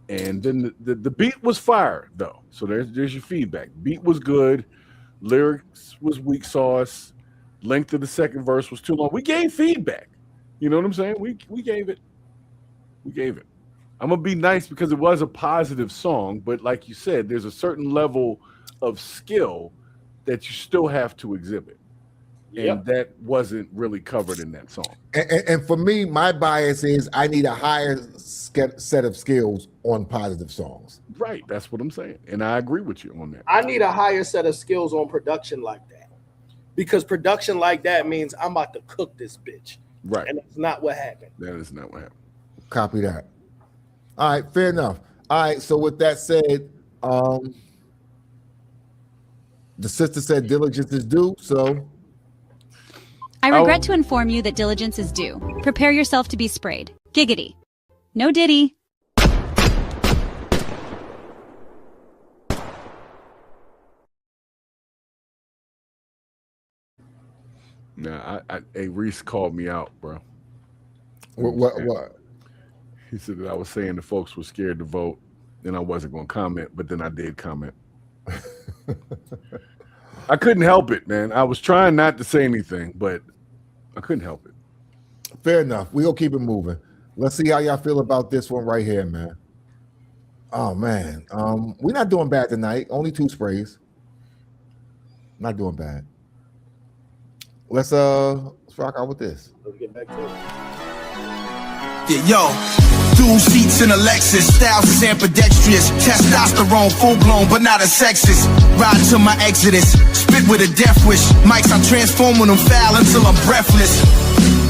And then the beat was fire, though. So there's your feedback. Beat was good. Lyrics was weak sauce. Length of the second verse was too long. We gave feedback. You know what I'm saying? We gave it. We gave it. I'm going to be nice because it was a positive song. But like you said, there's a certain level of skill that you still have to exhibit. And that wasn't really covered in that song. And for me, my bias is I need a higher set of skills on positive songs. Right. That's what I'm saying. And I agree with you on that. I need a higher set of skills on production like that. Because production like that means I'm about to cook this bitch. Right. And that's not what happened. That is not what happened. Copy that. All right. Fair enough. All right. So with that said, the sister said diligence is due. So I regret to inform you that diligence is due. Prepare yourself to be sprayed. Giggity. No diddy. Nah, Reese called me out, bro. What? He said that I was saying the folks were scared to vote, and I wasn't going to comment, but then I did comment. I couldn't help it, man. I was trying not to say anything, but I couldn't help it. Fair enough. We'll keep it moving. Let's see how y'all feel about this one right here, man. Oh man, we're not doing bad tonight. Only 2 sprays. Not doing bad. Let's rock out with this. Let's get back to it. Yeah, yo. Dual seats in a Lexus, styles is ambidextrous. Testosterone full blown, but not a sexist. Ride to my exodus, spit with a death wish. Mics, I transform when I'm foul until I'm breathless.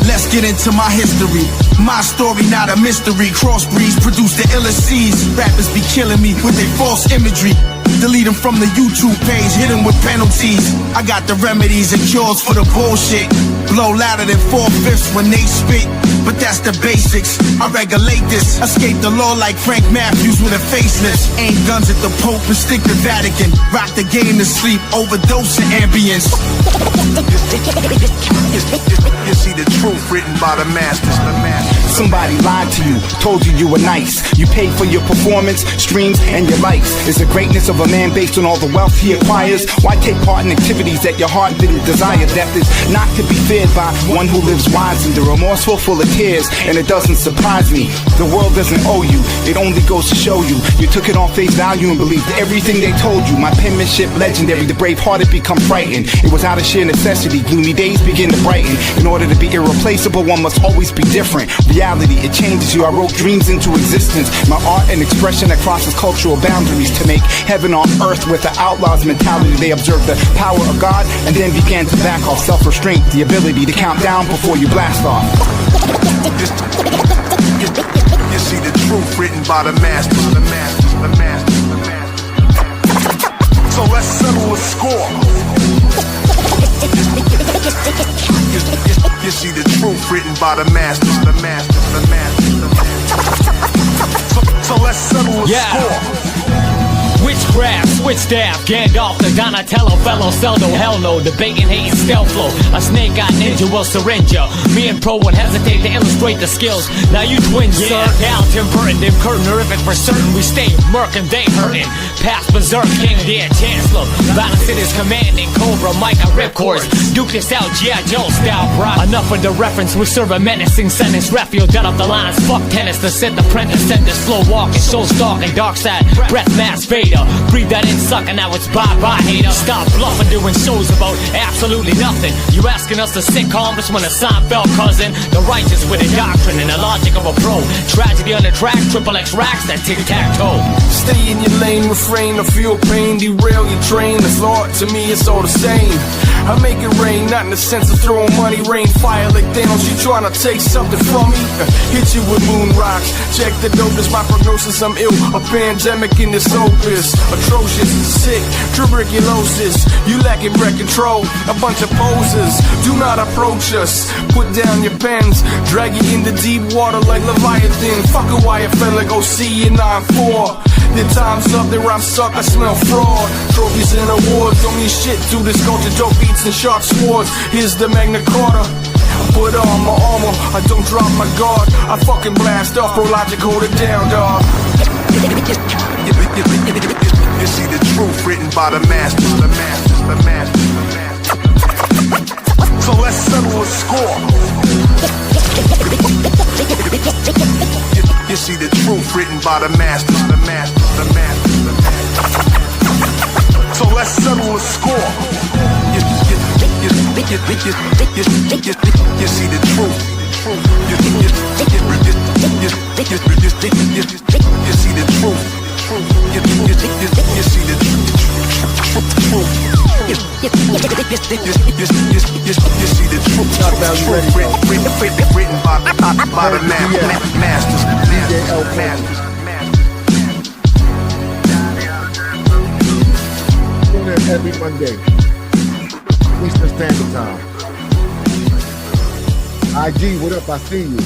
Let's get into my history. My story, not a mystery. Crossbreeds produce the illest seeds. Rappers be killing me with their false imagery. Delete them from the YouTube page, hit them with penalties. I got the remedies and cures for the bullshit. Blow louder than 4/5 when they spit, but that's the basics. I regulate this, escape the law like Frank Matthews with a facelift. Aim guns at the Pope and stick the Vatican. Rock the game to sleep, overdose of ambience. You see the truth written by the masters. Somebody lied to you, told you you were nice. You paid for your performance, streams, and your likes. Is the greatness of a man based on all the wealth he acquires? Why take part in activities that your heart didn't desire? Death is not to be feared by one who lives wisely. The remorseful, full of tears, and it doesn't surprise me. The world doesn't owe you, it only goes to show you. You took it on face value and believed everything they told you. My penmanship legendary, the brave-hearted become frightened. It was out of sheer necessity, gloomy days begin to brighten. In order to be irreplaceable, one must always be different. Reality, it changes you. I wrote dreams into existence. My art and expression that crosses cultural boundaries to make heaven on earth with the outlaws mentality. They observed the power of God and then began to back off. Self-restraint, the ability to count down before you blast off. You see the truth written by the masters. So let's settle a score. You see the truth written by the masters. So let's settle a score. Witchcraft, switch staff, Gandalf, the Donatello, fellow Seldo, hell no, debating, hating, stealth flow. A snake eye ninja will syringe ya. Me and Pro won't hesitate to illustrate the skills. Now you twins, sir. Down, Tim Burton, Dim Curtain, horrific for certain. We stay murk and they hurting. Past berserk, king, dear chancellor. Balancing his commanding, Cobra, Micah, ripcords. Duke this out, G.I. Joe style, bro. Enough of the reference, we serve a menacing sentence. Refuge out of the lines, fuck tennis. The Sith apprentice, send this slow walking, soul stalking, dark side, breath mass fader. Breathe that in, sucker, now it's bye-bye, hater. Stop bluffing, doing shows about absolutely nothing. You asking us to sit calm just when a Seinfeld cousin. The righteous with a doctrine and the logic of a pro. Tragedy on the track, triple X racks, that tic-tac-toe. Stay in your lane, refrain to feel pain, derail your train. It's Lord, to me it's all the same. I make it rain, not in the sense of throwing money, rain, fire like Thanos. You tryna take something from me? Hit you with moon rocks. Check the dopest, my prognosis, I'm ill. A pandemic in this opus. Atrocious, sick, tuberculosis. You lacking breath control, a bunch of posers. Do not approach us. Put down your pens, drag you into deep water like Leviathan. Fuck a wire fell like OC in 9-4. The time's up, the rhymes suck, I smell fraud. Trophies and awards don't mean shit to this culture. Dope beats and sharp swords. Here's the Magna Carta. I put on my armor, I don't drop my guard. I fucking blast off, Prologic, hold it down, dog. You see the truth written by the masters. So let's settle a score. You see the truth written by the masters. So let's settle a score. You see the truth. You see the truth. You see the truth. You see the truth. Written by the masters. Tune in every Monday, Eastern Standard Time. IG, what up? I see you.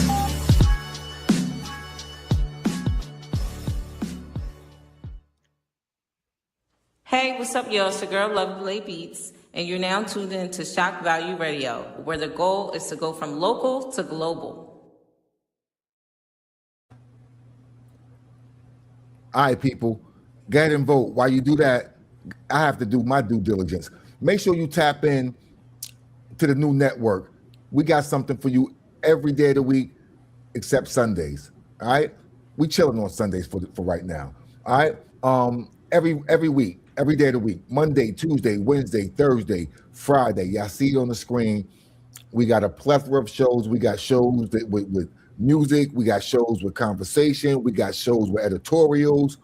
Hey, what's up, y'all? It's your girl, Lovely Beats, and you're now tuned in to Shock Value Radio, where the goal is to go from local to global. All right, people, go ahead and vote. While you do that, I have to do my due diligence. Make sure you tap in to the new network. We got something for you every day of the week except Sundays. All right, we chilling on Sundays for right now. All right. Every week, every day of the week, Monday, Tuesday, Wednesday, Thursday, Friday. Y'all see it on the screen. We got a plethora of shows. We got shows with music. We got shows with conversation. We got shows with editorials.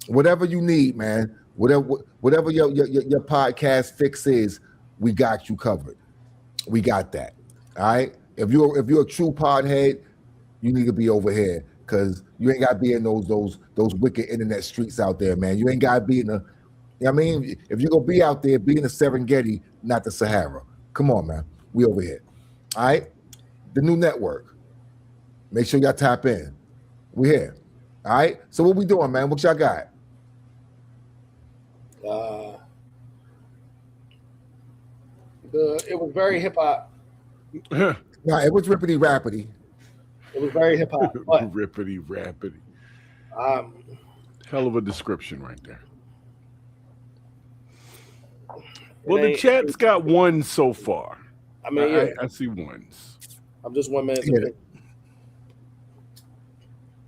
Whatever you need, man. Whatever your podcast fix is, we got you covered. We got that. All right. If you're a true podhead, you need to be over here because you ain't got to be in those wicked internet streets out there, man. You ain't got to be in the. I mean, if you're gonna be out there, be in the Serengeti, not the Sahara. Come on, man. We over here. All right. The new network. Make sure y'all tap in. We here. All right. So what we doing, man? What y'all got? It was very hip hop. Nah, it was rippity rappity. It was very hip hop. Rippity rappity. Um, Hell of a description right there. Well, the chat's got one so far. I mean, I see ones. I'm just one man's opinion.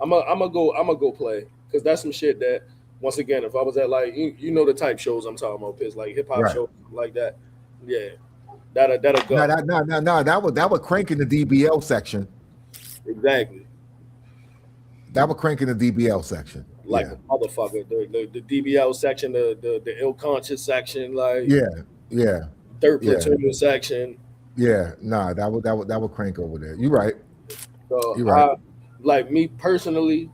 I'm gonna go play because that's some shit that once again, if I was at like you know the type shows I'm talking about, Piss, like hip hop shows like that, yeah, that'll go. No, that would crank in the DBL section. Exactly. That would crank in the DBL section. Like a motherfucker, the DBL section, the ill conscious section, like third platoon section. Yeah, nah, that would crank over there. You're right. So You're right. Like me personally,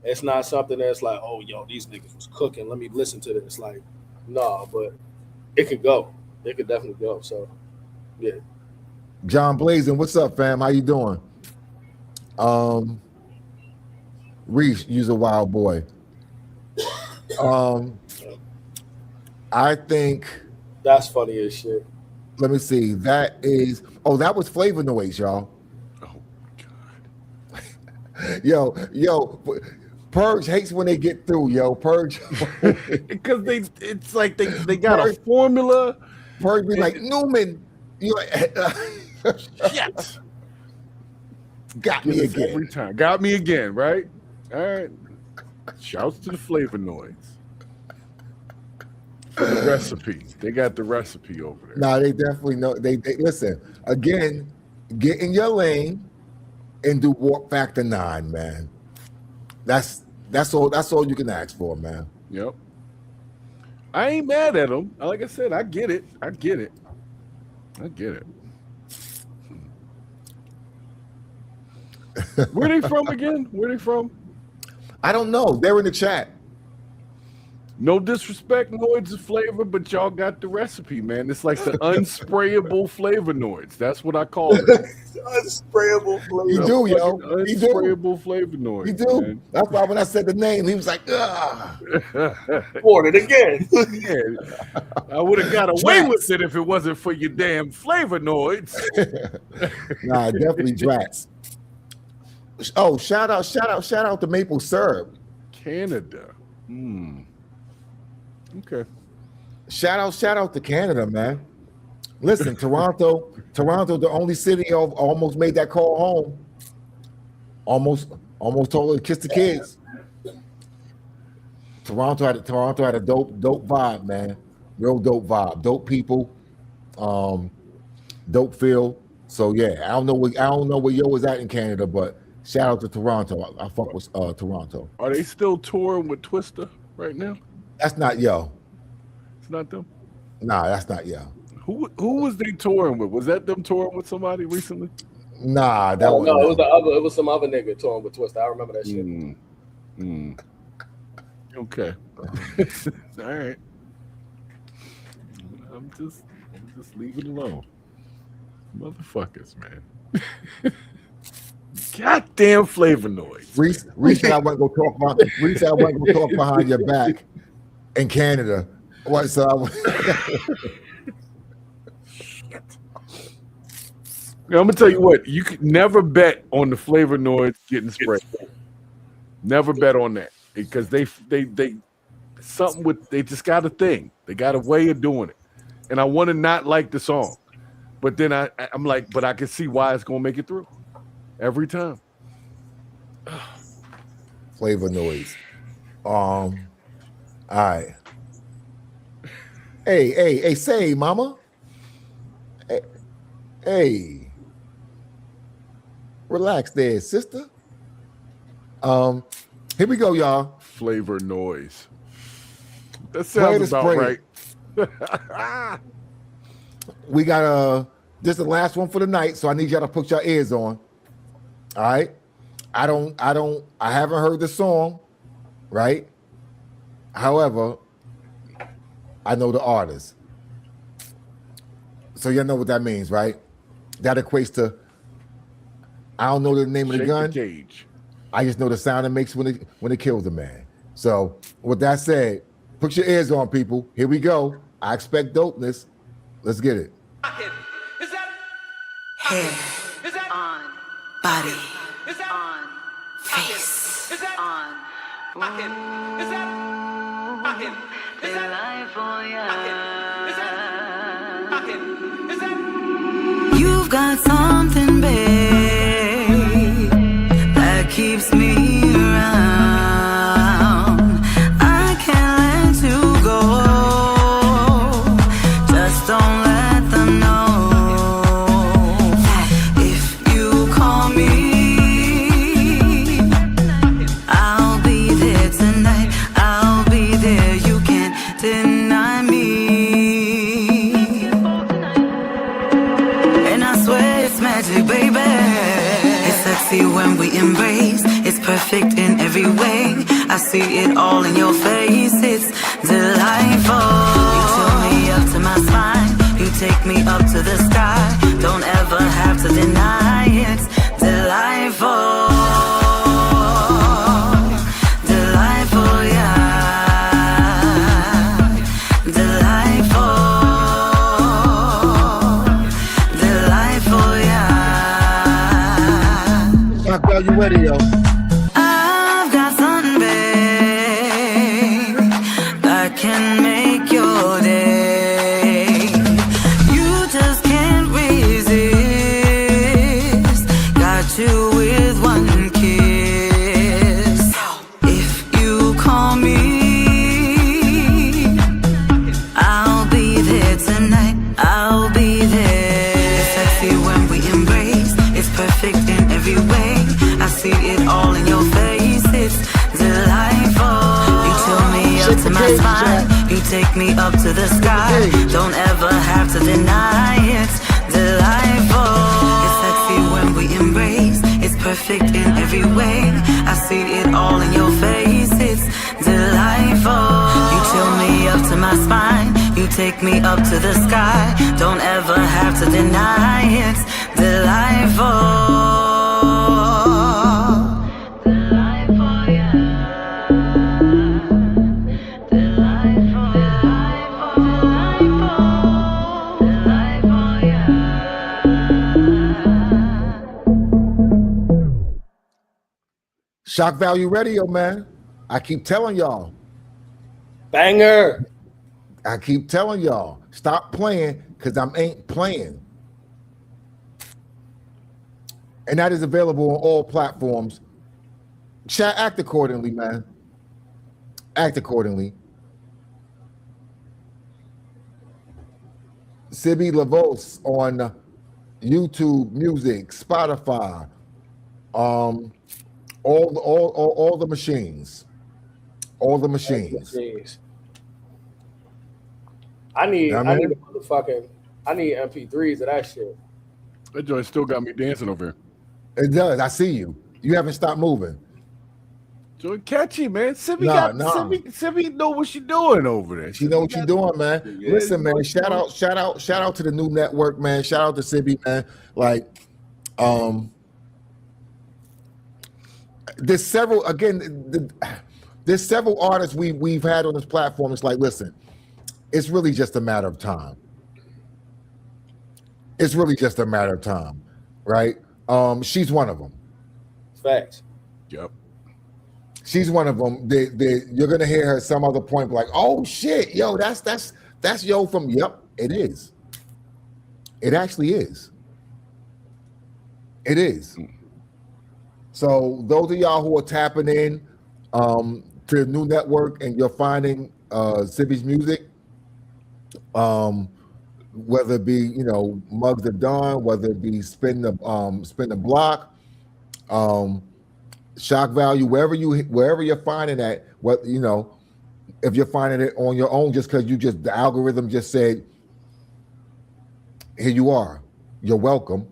it's not something that's like, oh, yo, these niggas was cooking. Let me listen to this. Like, nah, but it could go. It could definitely go. So, yeah. John Blazing, what's up, fam? How you doing? Reese, you's a wild boy. I think that's funny as shit. Let me see. That was Flavor Noise, y'all. Yo, Purge hates when they get through, yo. Purge, because it's like they got a formula. Purge be like Newman, you like, shit. Got me again every time. Got me again, right? All right. Shouts to the Flavor Noise for the recipe. They got the recipe over there. No, they definitely know. They listen again. Get in your lane. And do Warp Factor 9, man. That's all you can ask for, man. Yep. I ain't mad at them. Like I said, I get it. Where they from again? Where they from? I don't know. They're in the chat. No disrespect, Noids of flavor, but y'all got the recipe, man. It's like the unsprayable flavor Noids. That's what I call it. Unsprayable flavor. You do, yo. You do. Unsprayable flavor Noids. You do. Man. That's why when I said the name, he was like, ugh. Ordered again. Yeah. I would have got away with it if it wasn't for your damn flavor Noids. Nah, definitely Drax. Oh, shout out to Maple Syrup. Canada. Okay. Shout out to Canada, man. Listen, Toronto, the only city almost made that call home. Almost told her to kiss the kids. Toronto had a dope vibe, man. Real dope vibe, dope people, dope feel. So yeah, I don't know where yo was at in Canada, but shout out to Toronto. I fuck with Toronto. Are they still touring with Twista right now? That's not yo. It's not them. Nah, that's not yo. Who was they touring with? Was that them touring with somebody recently? Nah, it was some other nigga touring with Twista. I remember that shit. Okay. All right. I'm just leave it alone. Motherfuckers, man. Goddamn flavor noise. Reese said I wasn't gonna talk behind your back in Canada. What? So I'm gonna tell you what, you could never bet on the flavor noise getting sprayed. Never bet on that because they just got a thing. They got a way of doing it, and I want to not like the song, but then I'm like, but I can see why it's gonna make it through every time. Flavor Noise. All right. Hey, say, mama. Hey. Relax there, sister. Here we go, y'all. Flavor Noise. That Play sounds the about spray. right. We got this is the last one for the night, so I need y'all to put your ears on. All right. I haven't heard the song, right? However, I know the artist. So you know what that means, right? That equates to I don't know the name of the Shake gun. the cage. I just know the sound it makes when it kills a man. So with that said, put your ears on, people. Here we go. I expect dopeness. Let's get it. Hair on, body on, face on. You've got something, babe, that keeps me around. I can't let you go. Just don't let them know. If you call me, I'll be there tonight. I'll be there. You can't deny me. And I swear it's magic, baby. It's sexy when we embrace. It's perfect in every way. I see it all in your face. It's delightful. You chill me up to my spine. You take me up to the sky. Don't ever have to deny it's delightful. Delightful, yeah. Delightful. Delightful, yeah. Shak Value Radio. I've got something, babe, that can make your day. You just can't resist. Got you with one kiss. If you call me, I'll be there tonight. I'll be there. It's sexy when we embrace. It's perfect in every way. I see it all in your face. It's delightful. You chill me up to my spine. You take me up to the sky. Don't ever have to deny it's delightful. It's sexy when we embrace. It's perfect in every way. I see it all in your face. It's delightful. You chill me up to my spine. You take me up to the sky. Don't ever have to deny it's delightful. Shak Value Radio, man. I keep telling y'all. Banger. I keep telling y'all. Stop playing because I ain't playing. And that is available on all platforms. Act accordingly, man. Act accordingly. Sibby Lavos on YouTube Music, Spotify, all the machines. All the machines. I need Yeah, man. I need MP3s of that shit. That joint still got me dancing over here. It does. I see you. You haven't stopped moving. Joint catchy, man. Sibby know what she doing over there. She know what you're doing, man. Yeah, Listen, man. Shout out to the new network, man. Shout out to Sibby, man. Like, there's several artists we've had on this platform. It's like, listen, it's really just a matter of time. It's really just a matter of time, right? She's one of them. Facts. Yep. She's one of them. You're gonna hear her at some other point, like, "Oh shit, yo, that's yo from." Yep, it is. It actually is. It is. So those of y'all who are tapping in, to the new network and you're finding Sibby's music, whether it be, you know, Mugs of Dawn, whether it be Spin the Block, Shock Value, wherever you're finding that, what, you know, if you're finding it on your own just because the algorithm just said, here you are, you're welcome,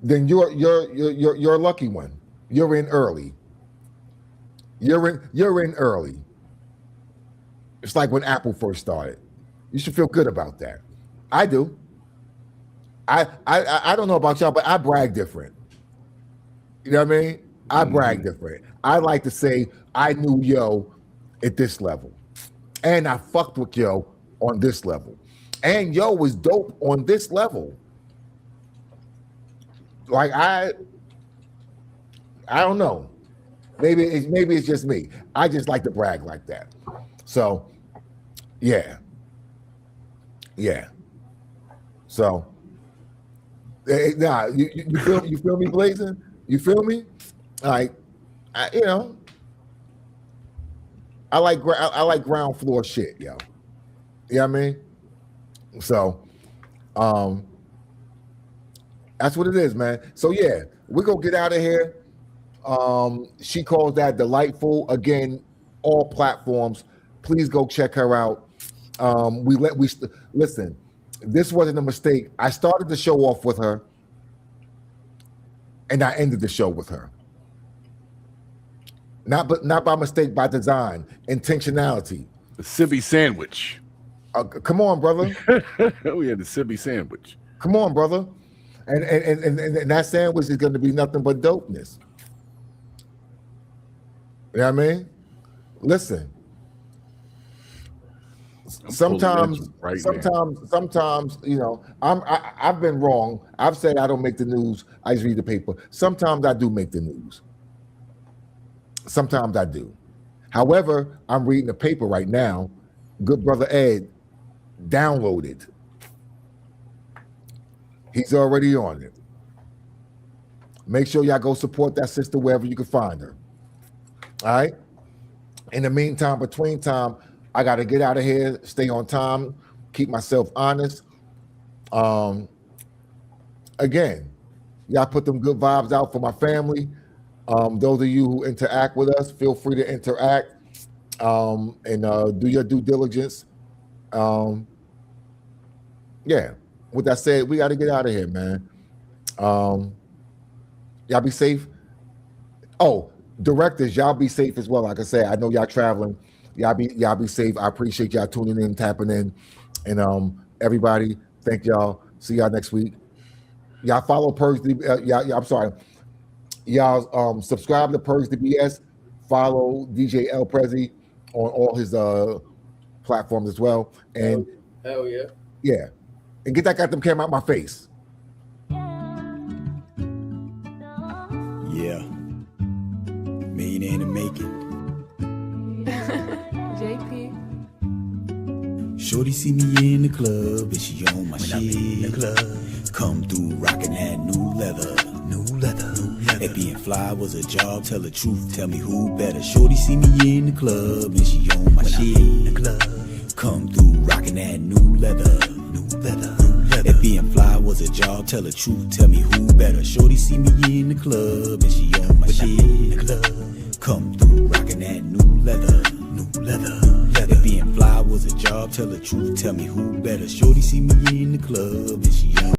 then you're a lucky one. You're in early. You're in early. It's like when Apple first started. You should feel good about that. I do. I don't know about y'all, but I brag different. You know what I mean? I brag different. I like to say I knew Yo at this level, and I fucked with Yo on this level, and Yo was dope on this level. Like I don't know. Maybe it's just me. I just like to brag like that. So, yeah. So, nah, you feel me, Blazing? You feel me? Like, you know, I like ground floor shit, yo. You know what I mean? So, that's what it is, man. So yeah, we're gonna get out of here. She calls that delightful. Again, all platforms. Please go check her out. Listen. This wasn't a mistake. I started the show off with her, and I ended the show with her. Not by mistake, by design, intentionality. The Sibby sandwich. Come on, brother. We had the Sibby sandwich. Come on, brother. And that sandwich is going to be nothing but dopeness. You know what I mean? Listen. Sometimes, you know, I've been wrong. I've said I don't make the news. I just read the paper. Sometimes I do make the news. Sometimes I do. However, I'm reading the paper right now. Good brother Ed downloaded. He's already on it. Make sure y'all go support that sister wherever you can find her. All right? In the meantime, between time, I got to get out of here, stay on time, keep myself honest. Again, y'all put them good vibes out for my family. Those of you who interact with us, feel free to interact and do your due diligence. Yeah, with that said, we got to get out of here, man. Y'all be safe. Oh, directors, y'all be safe as well. Like I said, I know y'all traveling. Y'all be safe. I appreciate y'all tuning in, tapping in, and everybody, thank y'all. See y'all next week. Y'all follow Purge. I'm sorry. Y'all subscribe to Purge the BS. Follow DJ El Prezi on all his platforms as well. And hell yeah, yeah, and get that goddamn camera out my face. Yeah, millionaire to make it. JP. Shorty see me in the club and she on my shit. I'm in the club, come through rocking that new leather. If being fly was a job, tell the truth, tell me who better. Shorty see me in the club and she on my shit. In the club, come through rocking that new leather. If being fly was a job, tell the truth, tell me who better. Shorty see me in the club and she on my shit. In the club, come through rocking that new leather. If being fly was a job, tell the truth, tell me who better. Shorty see me in the club and she on